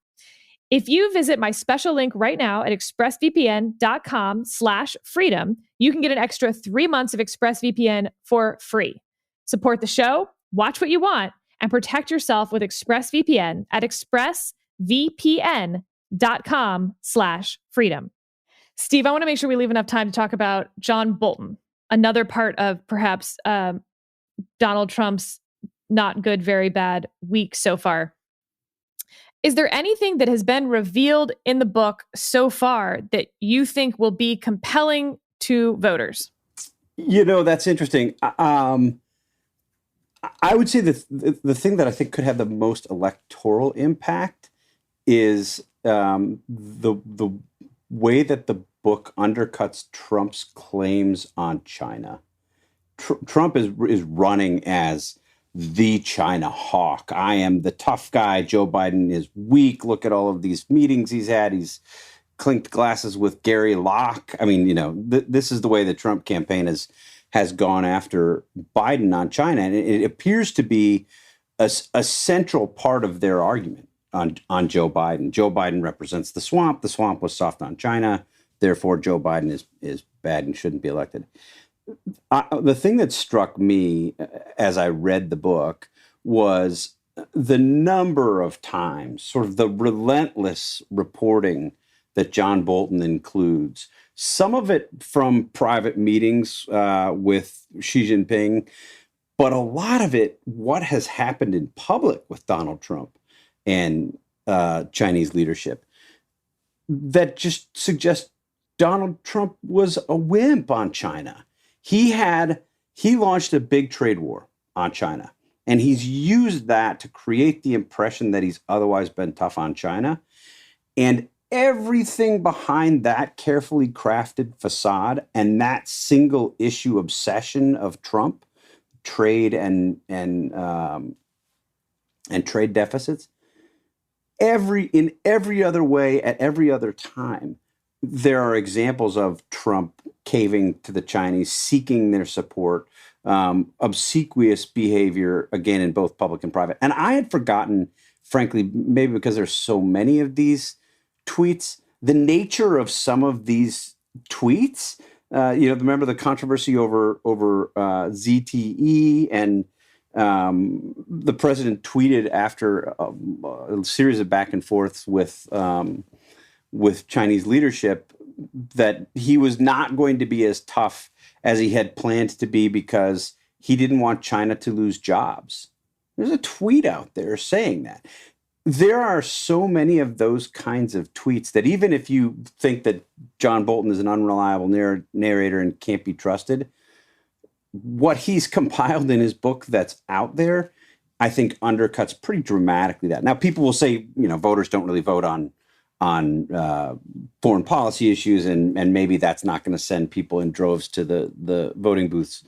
If you visit my special link right now at expressvpn.com/freedom, you can get an extra 3 months of ExpressVPN for free. Support the show, watch what you want, and protect yourself with ExpressVPN at expressvpn.com/freedom. Steve, I want to make sure we leave enough time to talk about John Bolton, another part of perhaps Donald Trump's not good, very bad week so far. Is there anything that has been revealed in the book so far that you think will be compelling to voters? That's interesting. I would say that the thing that I think could have the most electoral impact is the way that the book undercuts Trump's claims on China. Trump is running as the China hawk. I am the tough guy. Joe Biden is weak. Look at all of these meetings he's had. He's clinked glasses with Gary Locke. I mean, this is the way the Trump campaign has gone after Biden on China. And it appears to be a central part of their argument on Joe Biden. Joe Biden represents the swamp. The swamp was soft on China. Therefore, Joe Biden is bad and shouldn't be elected. The thing that struck me as I read the book was the number of times, sort of the relentless reporting that John Bolton includes, some of it from private meetings with Xi Jinping, but a lot of it, what has happened in public with Donald Trump and Chinese leadership, that just suggests Donald Trump was a wimp on China. He launched a big trade war on China, and he's used that to create the impression that he's otherwise been tough on China. And everything behind that carefully crafted facade and that single issue obsession of Trump, trade and trade deficits, in every other way at every other time, there are examples of Trump caving to the Chinese, seeking their support, obsequious behavior, again, in both public and private. And I had forgotten, frankly, maybe because there's so many of these tweets, the nature of some of these tweets. Remember the controversy over ZTE, and the president tweeted after a series of back and forths with Chinese leadership that he was not going to be as tough as he had planned to be because he didn't want China to lose jobs. There's a tweet out there saying that. There are so many of those kinds of tweets that even if you think that John Bolton is an unreliable narrator and can't be trusted, what he's compiled in his book that's out there, I think undercuts pretty dramatically that. Now, people will say, voters don't really vote on foreign policy issues, and maybe that's not going to send people in droves to the voting booths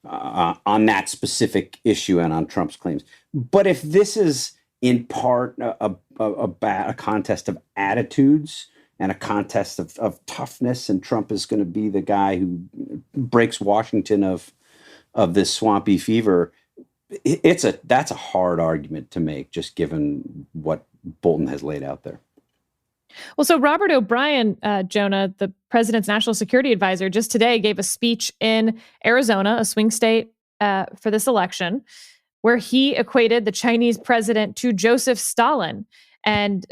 on that specific issue and on Trump's claims. But if this is in part a contest of attitudes and a contest of toughness, and Trump is going to be the guy who breaks Washington of this swampy fever, that's a hard argument to make, just given what Bolton has laid out there. Well, so Robert O'Brien, Jonah, the president's national security advisor, just today gave a speech in Arizona, a swing state for this election, where he equated the Chinese president to Joseph Stalin and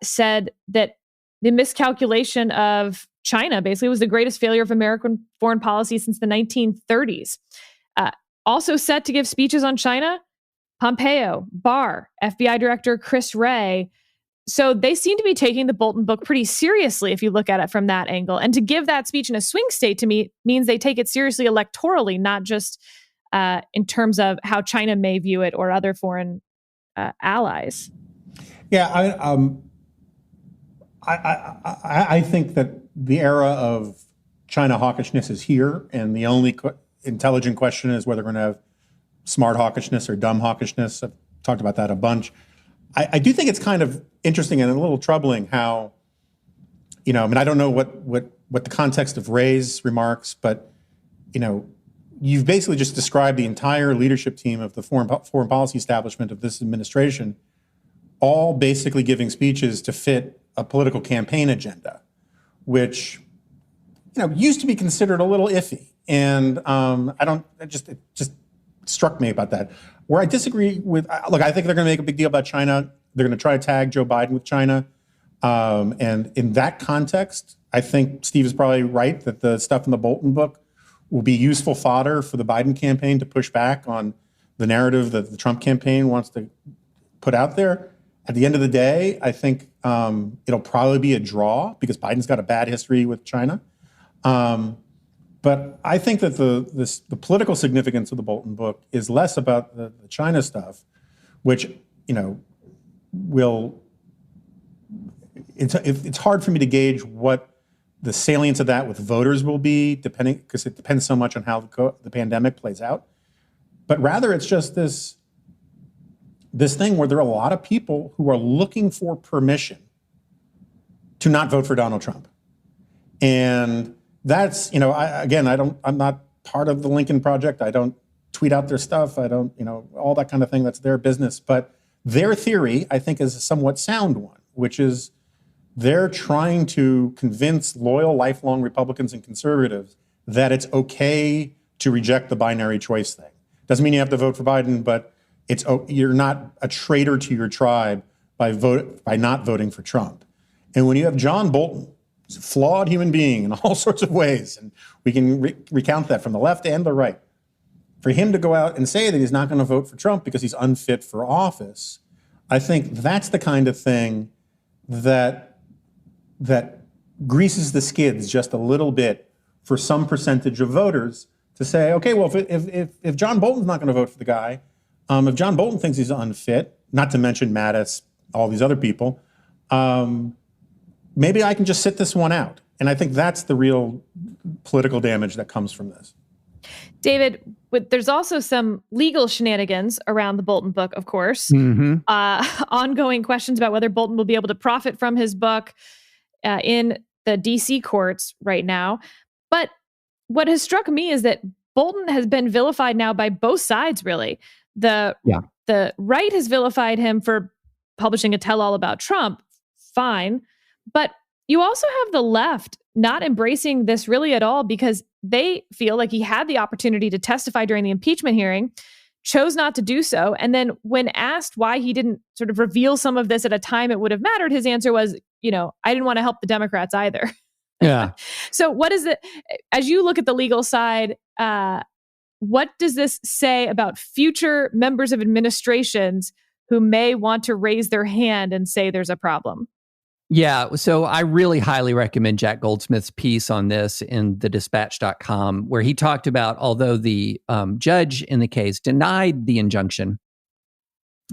said that the miscalculation of China basically was the greatest failure of American foreign policy since the 1930s. Also set to give speeches on China, Pompeo, Barr, FBI Director Chris Wray. So they seem to be taking the Bolton book pretty seriously if you look at it from that angle. And to give that speech in a swing state, to me, means they take it seriously electorally, not just in terms of how China may view it or other foreign allies. Yeah, I think that the era of China hawkishness is here, and the only intelligent question is whether we're going to have smart hawkishness or dumb hawkishness. I've talked about that a bunch. I do think it's kind of interesting and a little troubling how, I don't know what the context of Ray's remarks, but, you've basically just described the entire leadership team of the foreign policy establishment of this administration, all basically giving speeches to fit a political campaign agenda, which, used to be considered a little iffy. And it just struck me about that. Where I disagree with, look, I think they're going to make a big deal about China. They're going to try to tag Joe Biden with China. And in that context, I think Steve is probably right that the stuff in the Bolton book will be useful fodder for the Biden campaign to push back on the narrative that the Trump campaign wants to put out there. At the end of the day, I think it'll probably be a draw because Biden's got a bad history with China. But But I think that the political significance of the Bolton book is less about the China stuff, which, it's hard for me to gauge what the salience of that with voters will be, because it depends so much on how the pandemic plays out. But rather, it's just this thing where there are a lot of people who are looking for permission to not vote for Donald Trump. And that's, I'm not part of the Lincoln Project. I don't tweet out their stuff. I don't, all that kind of thing. That's their business. But their theory, I think, is a somewhat sound one, which is they're trying to convince loyal, lifelong Republicans and conservatives that it's okay to reject the binary choice thing. Doesn't mean you have to vote for Biden, but you're not a traitor to your tribe by not voting for Trump. And when you have John Bolton, who's a flawed human being in all sorts of ways, and we can recount that from the left and the right, for him to go out and say that he's not going to vote for Trump because he's unfit for office, I think that's the kind of thing that greases the skids just a little bit for some percentage of voters to say, okay, well, if John Bolton's not going to vote for the guy, if John Bolton thinks he's unfit, not to mention Mattis, all these other people, maybe I can just sit this one out. And I think that's the real political damage that comes from this. David, there's also some legal shenanigans around the Bolton book, of course. Ongoing questions about whether Bolton will be able to profit from his book in the DC courts right now. But what has struck me is that Bolton has been vilified now by both sides, really. The right has vilified him for publishing a tell-all about Trump. Fine. But you also have the left not embracing this really at all, because they feel like he had the opportunity to testify during the impeachment hearing, chose not to do so. And then when asked why he didn't sort of reveal some of this at a time it would have mattered, his answer was, I didn't want to help the Democrats either. Yeah. So what is it, as you look at the legal side, what does this say about future members of administrations who may want to raise their hand and say there's a problem? Yeah, so I really highly recommend Jack Goldsmith's piece on this in thedispatch.com, where he talked about, although the judge in the case denied the injunction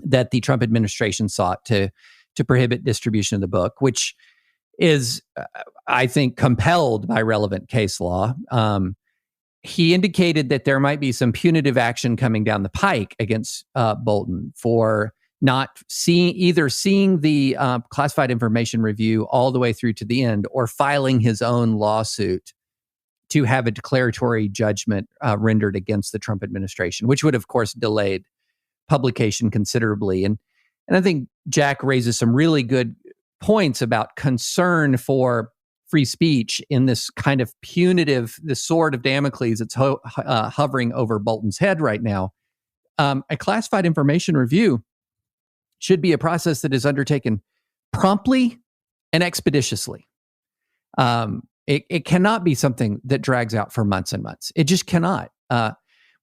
that the Trump administration sought to prohibit distribution of the book, which is, I think, compelled by relevant case law. He indicated that there might be some punitive action coming down the pike against Bolton for not seeing the classified information review all the way through to the end, or filing his own lawsuit to have a declaratory judgment rendered against the Trump administration, which would, of course, delayed publication considerably. And I think Jack raises some really good points about concern for free speech in this kind of punitive, the sword of Damocles that's hovering over Bolton's head right now. A classified information review should be a process that is undertaken promptly and expeditiously. It cannot be something that drags out for months and months. It just cannot.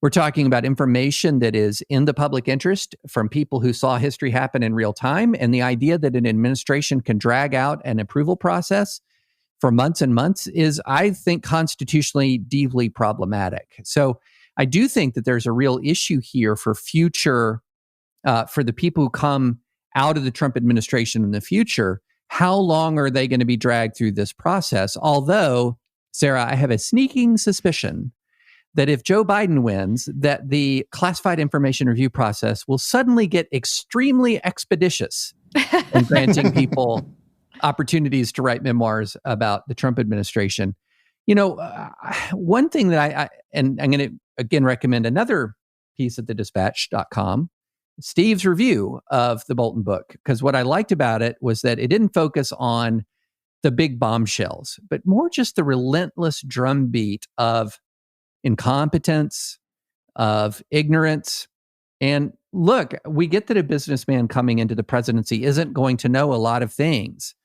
We're talking about information that is in the public interest from people who saw history happen in real time. And the idea that an administration can drag out an approval process for months and months is, I think, constitutionally deeply problematic. So I do think that there's a real issue here for future for the people who come out of the Trump administration in the future. How long are they going to be dragged through this process? Although, Sarah, I have a sneaking suspicion that if Joe Biden wins, that the classified information review process will suddenly get extremely expeditious in granting people opportunities to write memoirs about the Trump administration. One thing that and I'm going to again recommend another piece at thedispatch.com, Steve's review of the Bolton book, because what I liked about it was that it didn't focus on the big bombshells, but more just the relentless drumbeat of incompetence, of ignorance. And look, we get that a businessman coming into the presidency isn't going to know a lot of things,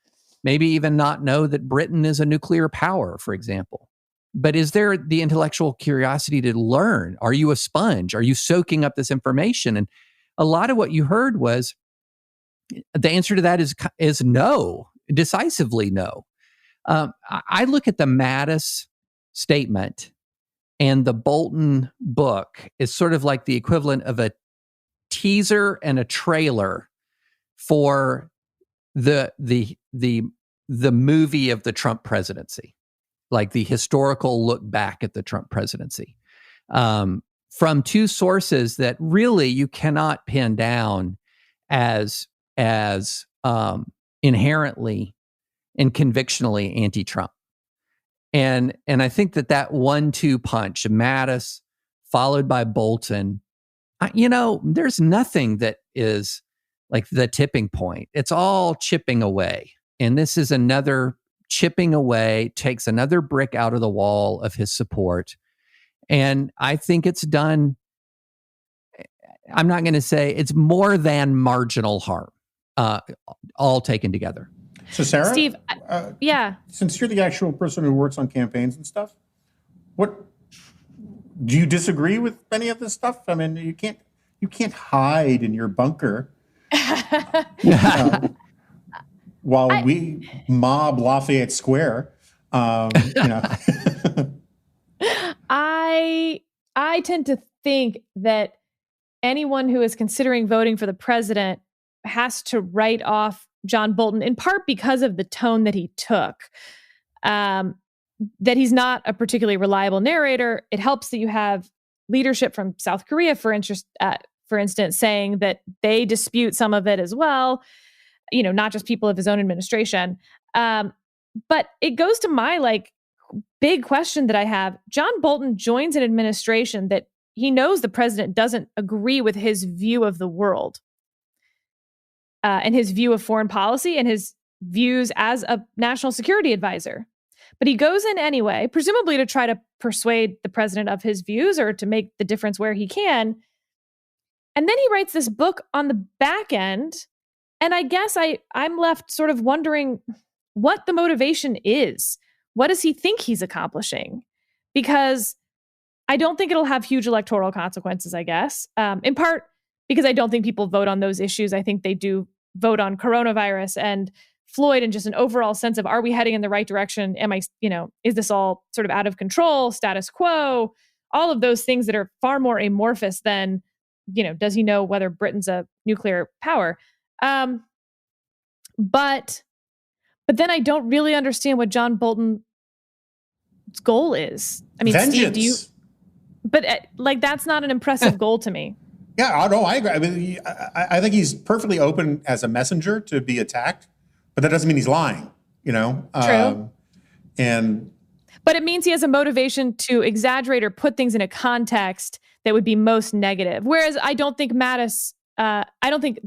maybe even not know that Britain is a nuclear power, for example. But is there the intellectual curiosity to learn? Are you a sponge? Are you soaking up this information? And a lot of what you heard was the answer to that is no, decisively no. I look at the Mattis statement And the Bolton book is sort of like the equivalent of a teaser and a trailer for the movie of the Trump presidency, like the historical look back at the Trump presidency, from two sources that really you cannot pin down as inherently and convictionally anti-Trump. And I think that 1-2 punch, Mattis followed by Bolton, there's nothing that is like the tipping point. It's all chipping away. And this is another chipping away, takes another brick out of the wall of his support. And I think it's done, I'm not going to say it's more than marginal harm, all taken together. So Sarah, Steve, yeah. Since you're the actual person who works on campaigns and stuff, what do you disagree with any of this stuff? I mean, you can't hide in your bunker while we mob Lafayette Square. I tend to think that anyone who is considering voting for the president has to write off John Bolton, in part because of the tone that he took, that he's not a particularly reliable narrator. It helps that you have leadership from South Korea, for instance, saying that they dispute some of it as well, not just people of his own administration. But it goes to my big question that I have. John Bolton joins an administration that he knows the president doesn't agree with his view of the world. And his view of foreign policy and his views as a national security advisor. But he goes in anyway, presumably to try to persuade the president of his views or to make the difference where he can. And then he writes this book on the back end. And I guess I'm left sort of wondering what the motivation is. What does he think he's accomplishing? Because I don't think it'll have huge electoral consequences, I guess. In part because I don't think people vote on those issues. I think they do vote on coronavirus and Floyd and just an overall sense of, are we heading in the right direction? Is this all sort of out of control, status quo, all of those things that are far more amorphous than, does he know whether Britain's a nuclear power? But then I don't really understand what John Bolton's goal is. I mean, vengeance. Steve, but that's not an impressive goal to me. Yeah, no, I agree. I mean, I think he's perfectly open as a messenger to be attacked, but that doesn't mean he's lying, True. But it means he has a motivation to exaggerate or put things in a context that would be most negative. Whereas I don't think the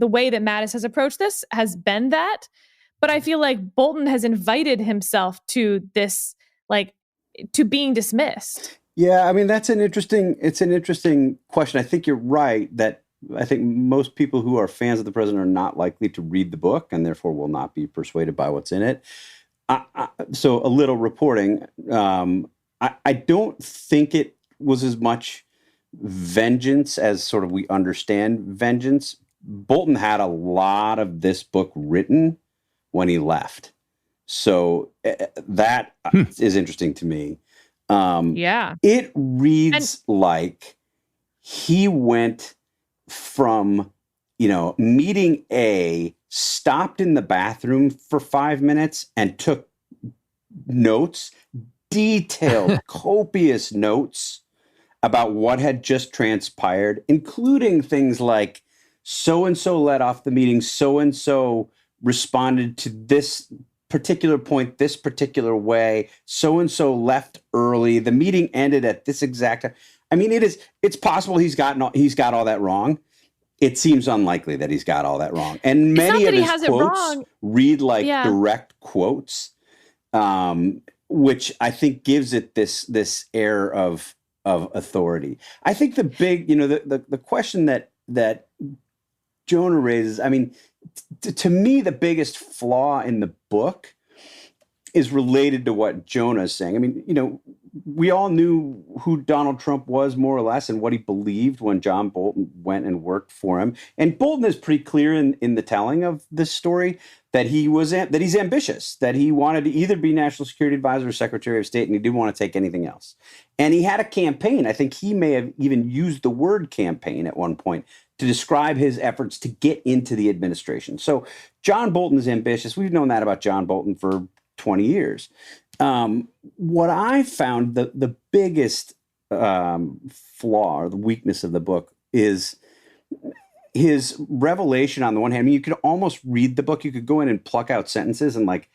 way that Mattis has approached this has been that. But I feel like Bolton has invited himself to this, to being dismissed. Yeah, I mean, it's an interesting question. I think you're right that I think most people who are fans of the president are not likely to read the book and therefore will not be persuaded by what's in it. So a little reporting. I don't think it was as much vengeance as sort of we understand vengeance. Bolton had a lot of this book written when he left. So that is interesting to me. It reads like he went from, meeting A, stopped in the bathroom for 5 minutes and took notes, detailed, copious notes about what had just transpired, including things like so-and-so led off the meeting, so-and-so responded to this particular point this particular way, so-and-so left early, the meeting ended at this exact time. I mean, it's possible he's got all that wrong. It seems unlikely that he's got all that wrong. And many of his quotes read like direct quotes, which I think gives it this air of authority. I think the big, the question that Jonah raises, I mean, to me, the biggest flaw in the book is related to what Jonah is saying. I mean, we all knew who Donald Trump was more or less and what he believed when John Bolton went and worked for him. And Bolton is pretty clear in the telling of this story that he's ambitious, that he wanted to either be National Security Advisor or Secretary of State, and he didn't want to take anything else. And he had a campaign. I think he may have even used the word campaign at one point to describe his efforts to get into the administration. So John Bolton is ambitious. We've known that about John Bolton for 20 years. What I found the biggest flaw or the weakness of the book is his revelation on the one hand. I mean, you could almost read the book. You could go in and pluck out sentences and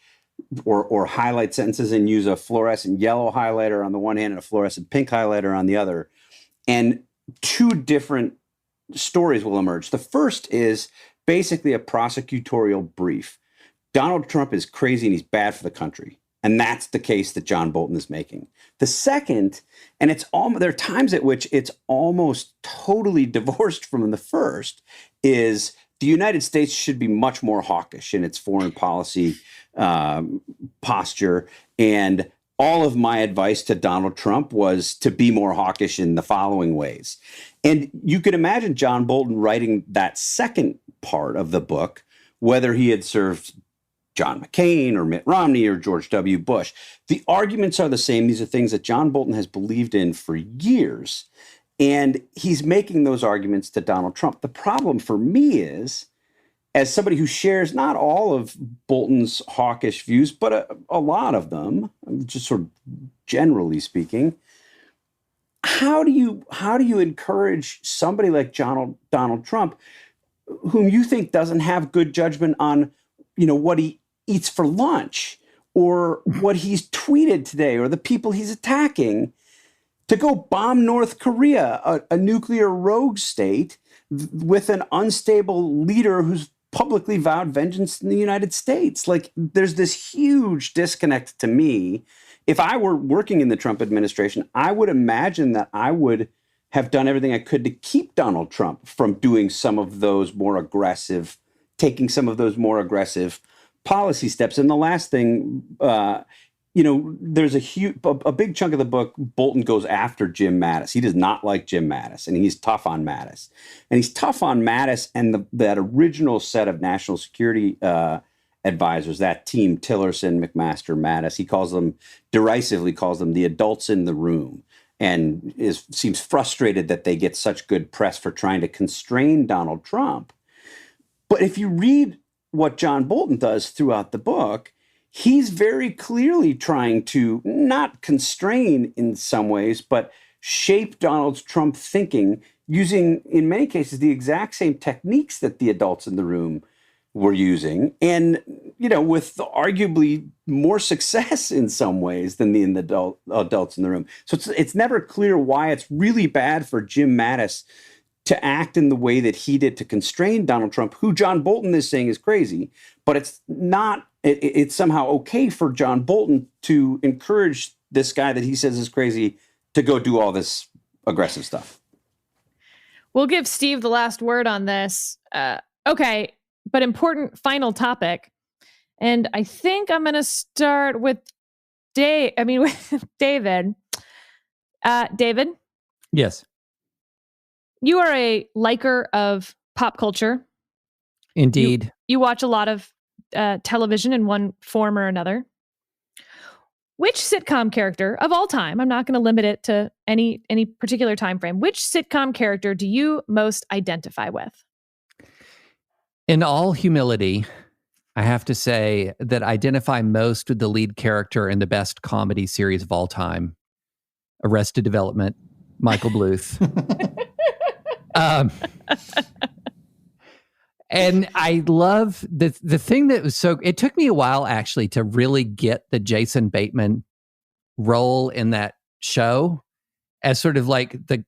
or highlight sentences and use a fluorescent yellow highlighter on the one hand and a fluorescent pink highlighter on the other. And two different stories will emerge. The first is basically a prosecutorial brief. Donald Trump is crazy and he's bad for the country. And that's the case that John Bolton is making. The second, and there are times at which it's almost totally divorced from the first, is the United States should be much more hawkish in its foreign policy posture. And all of my advice to Donald Trump was to be more hawkish in the following ways. And you could imagine John Bolton writing that second part of the book, whether he had served John McCain or Mitt Romney or George W. Bush. The arguments are the same. These are things that John Bolton has believed in for years. And he's making those arguments to Donald Trump. The problem for me is, as somebody who shares not all of Bolton's hawkish views, but a lot of them, just sort of generally speaking, how do you encourage somebody like Donald Trump, whom you think doesn't have good judgment on, what he eats for lunch or what he's tweeted today or the people he's attacking, to go bomb North Korea, a nuclear rogue state with an unstable leader who's publicly vowed vengeance in the United States? Like, there's this huge disconnect to me. If I were working in the Trump administration, I would imagine that I would have done everything I could to keep Donald Trump from doing taking some of those more aggressive policy steps. And the last thing, there's a big chunk of the book, Bolton goes after Jim Mattis. He does not like Jim Mattis, and he's tough on Mattis. And he's tough on Mattis and that original set of national security advisors, that team, Tillerson, McMaster, Mattis. He derisively calls them the adults in the room, and seems frustrated that they get such good press for trying to constrain Donald Trump. But if you read what John Bolton does throughout the book, he's very clearly trying to not constrain in some ways, but shape Donald Trump thinking using, in many cases, the exact same techniques that the adults in the room were using, and with arguably more success in some ways than the adults in the room. So it's never clear why it's really bad for Jim Mattis to act in the way that he did to constrain Donald Trump, who John Bolton is saying is crazy, but it's not. It's somehow okay for John Bolton to encourage this guy that he says is crazy to go do all this aggressive stuff. We'll give Steve the last word on this. Okay, but important final topic. And I think I'm going to start with with David. David? Yes. You are a liker of pop culture. Indeed. You watch a lot of television in one form or another. Which sitcom character of all time, I'm not going to limit it to any particular time frame, which sitcom character do you most identify with? In all humility, I have to say that I identify most with the lead character in the best comedy series of all time, Arrested Development, Michael Bluth. And I love the thing that was it took me a while actually to really get the Jason Bateman role in that show as sort of like the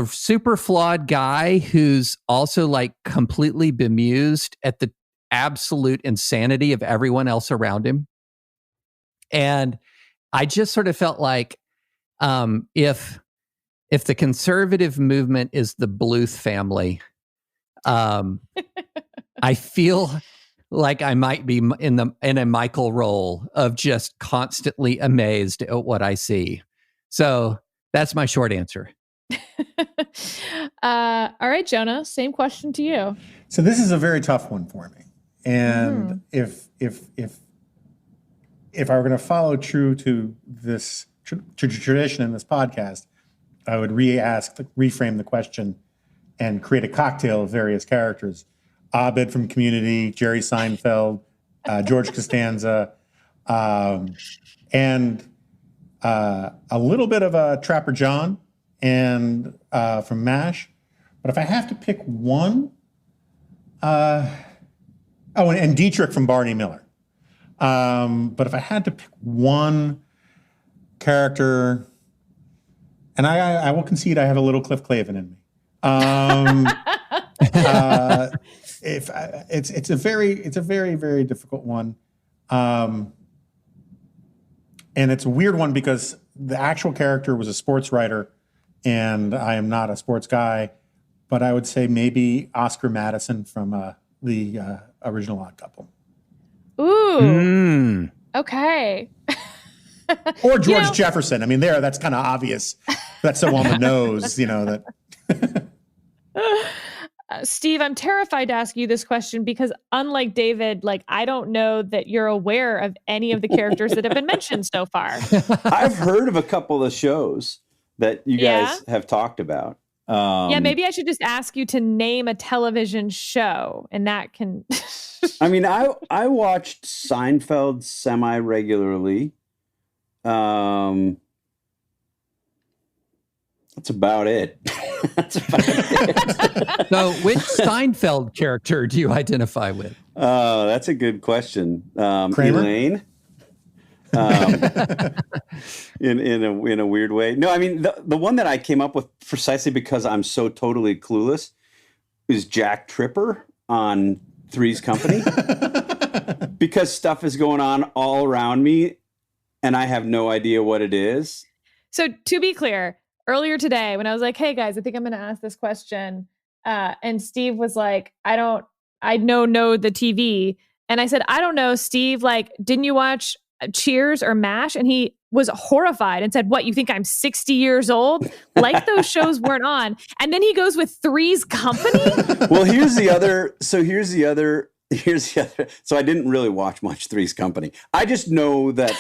super flawed guy who's also like completely bemused at the absolute insanity of everyone else around him. And I just sort of felt like if the conservative movement is the Bluth family, I feel like I might be in a Michael role of just constantly amazed at what I see. So that's my short answer. All right, Jonah, same question to you. So this is a very tough one for me. And if I were going to follow true to this tradition in this podcast, I would reframe the question and create a cocktail of various characters. Abed from Community, Jerry Seinfeld, George Costanza, and a little bit of a Trapper John and from MASH. But if I have to pick one, and Dietrich from Barney Miller. But if I had to pick one character, and I will concede I have a little Cliff Clavin in me. It's a very, very difficult one. And it's a weird one because the actual character was a sports writer and I am not a sports guy, but I would say maybe Oscar Madison from the original Odd Couple. Ooh. Okay. Or George Jefferson. I mean, that's kind of obvious. That's so on the nose, that. Steve, I'm terrified to ask you this question because unlike David, I don't know that you're aware of any of the characters that have been mentioned so far. I've heard of a couple of shows that you guys have talked about. Maybe I should just ask you to name a television show and that can... I mean, I watched Seinfeld semi-regularly. That's about it. So which Seinfeld character do you identify with? That's a good question. Kramer? Elaine. In a weird way. No, I mean, the one that I came up with precisely because I'm so totally clueless is Jack Tripper on Three's Company. Because stuff is going on all around me and I have no idea what it is. So to be clear, earlier today when I was like, hey guys, I think I'm going to ask this question. And Steve was like, I know the TV. And I said, I don't know, Steve, didn't you watch Cheers or MASH? And he was horrified and said, what, you think I'm 60 years old? Those shows weren't on. And then he goes with Three's Company. Well, here's the other. So I didn't really watch much Three's Company. I just know that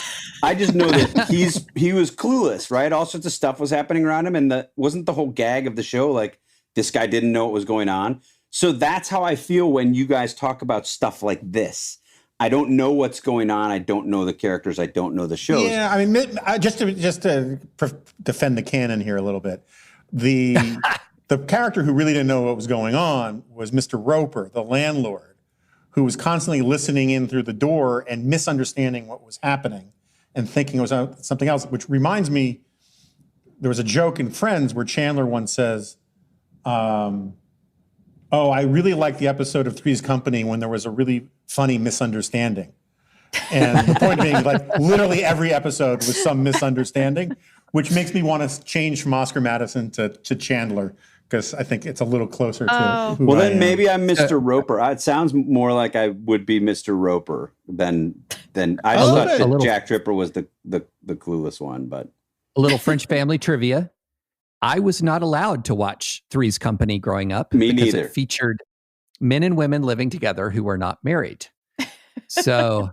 he was clueless, right? All sorts of stuff was happening around him. And wasn't the whole gag of the show, this guy didn't know what was going on. So that's how I feel when you guys talk about stuff like this. I don't know what's going on. I don't know the characters. I don't know the shows. Yeah, I mean, just to defend the canon here a little bit, the character who really didn't know what was going on was Mr. Roper, the landlord, who was constantly listening in through the door and misunderstanding what was happening and thinking it was something else, which reminds me, there was a joke in Friends where Chandler once says, I really liked the episode of Three's Company when there was a really funny misunderstanding. And the point being, literally every episode was some misunderstanding, which makes me want to change from Oscar Madison to Chandler, because I think it's a little closer to who I am. Maybe I'm Mr. Roper. It sounds more like I would be Mr. Roper than I thought that Jack Tripper was the clueless one. But a little French family trivia. I was not allowed to watch Three's Company growing up. Me because neither. It featured men and women living together who were not married. So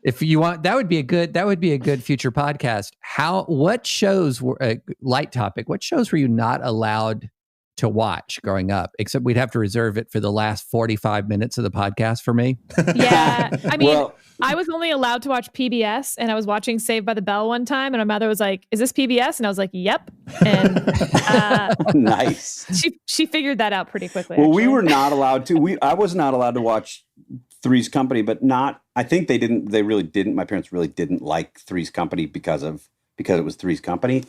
if you want, that would be a good future podcast. What shows were a light topic? What shows were you not allowed to watch growing up? Except we'd have to reserve it for the last 45 minutes of the podcast for me. Yeah. I mean, I was only allowed to watch PBS, and I was watching Saved by the Bell one time, and my mother was like, is this PBS? And I was like, yep. And nice. She figured that out pretty quickly. Well, actually. we were not allowed to. I was not allowed to watch Three's Company, but not. I think they didn't. They really didn't. My parents really didn't like Three's Company because it was Three's Company,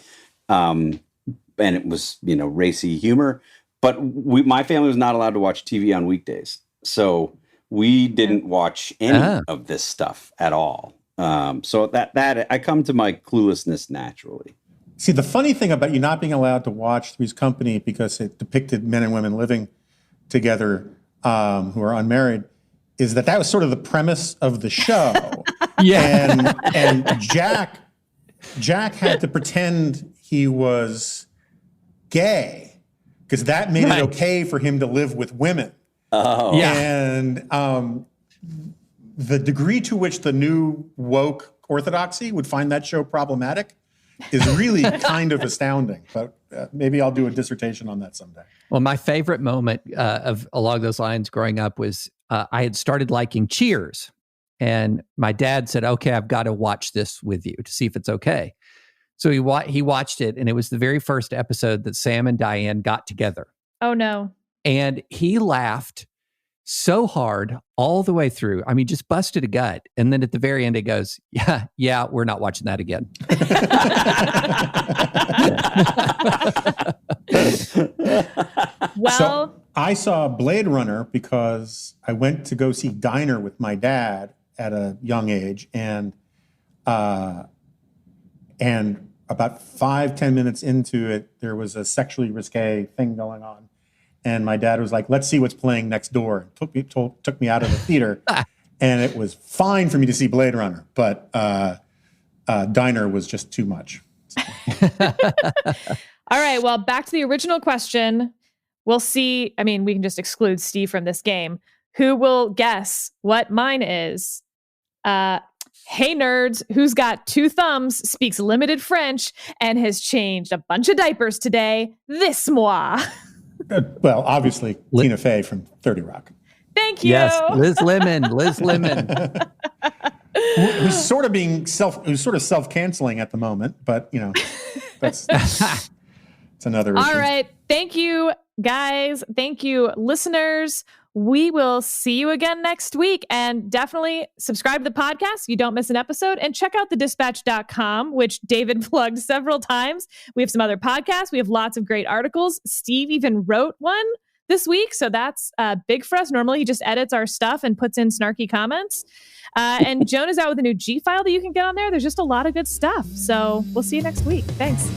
and it was racy humor. But my family was not allowed to watch TV on weekdays, so we didn't watch any of this stuff at all. So that I come to my cluelessness naturally. See, the funny thing about you not being allowed to watch Three's Company because it depicted men and women living together who are unmarried is that was sort of the premise of the show. Yeah. And Jack had to pretend he was gay because that made it okay for him to live with women. Oh. Yeah. And the degree to which the new woke orthodoxy would find that show problematic is really kind of astounding. But maybe I'll do a dissertation on that someday. Well, my favorite moment of along those lines growing up was I had started liking Cheers. And my dad said, okay, I've got to watch this with you to see if it's okay. So he watched it, and it was the very first episode that Sam and Diane got together. Oh, no. And he laughed so hard all the way through. I mean, just busted a gut. And then at the very end, it goes, yeah, we're not watching that again. Well, so I saw Blade Runner because I went to go see Diner with my dad at a young age. And about 5-10 minutes into it, there was a sexually risque thing going on. And my dad was like, let's see what's playing next door. Took me out of the theater. And it was fine for me to see Blade Runner, but Diner was just too much. So. All right, well, back to the original question. We'll see. I mean, we can just exclude Steve from this game. Who will guess what mine is? Hey, nerds, who's got 2 thumbs, speaks limited French, and has changed a bunch of diapers today? This moi. Well, obviously, Tina Fey from 30 Rock. Thank you. Yes, Liz Lemon. Who's sort of self-canceling at the moment, but that's another issue. All right. Thank you, guys. Thank you, listeners. We will see you again next week. And definitely subscribe to the podcast so you don't miss an episode. And check out thedispatch.com, which David plugged several times. We have some other podcasts. We have lots of great articles. Steve even wrote one this week. So that's big for us. Normally, he just edits our stuff and puts in snarky comments. And Jonah's out with a new G file that you can get on there. There's just a lot of good stuff. So we'll see you next week. Thanks.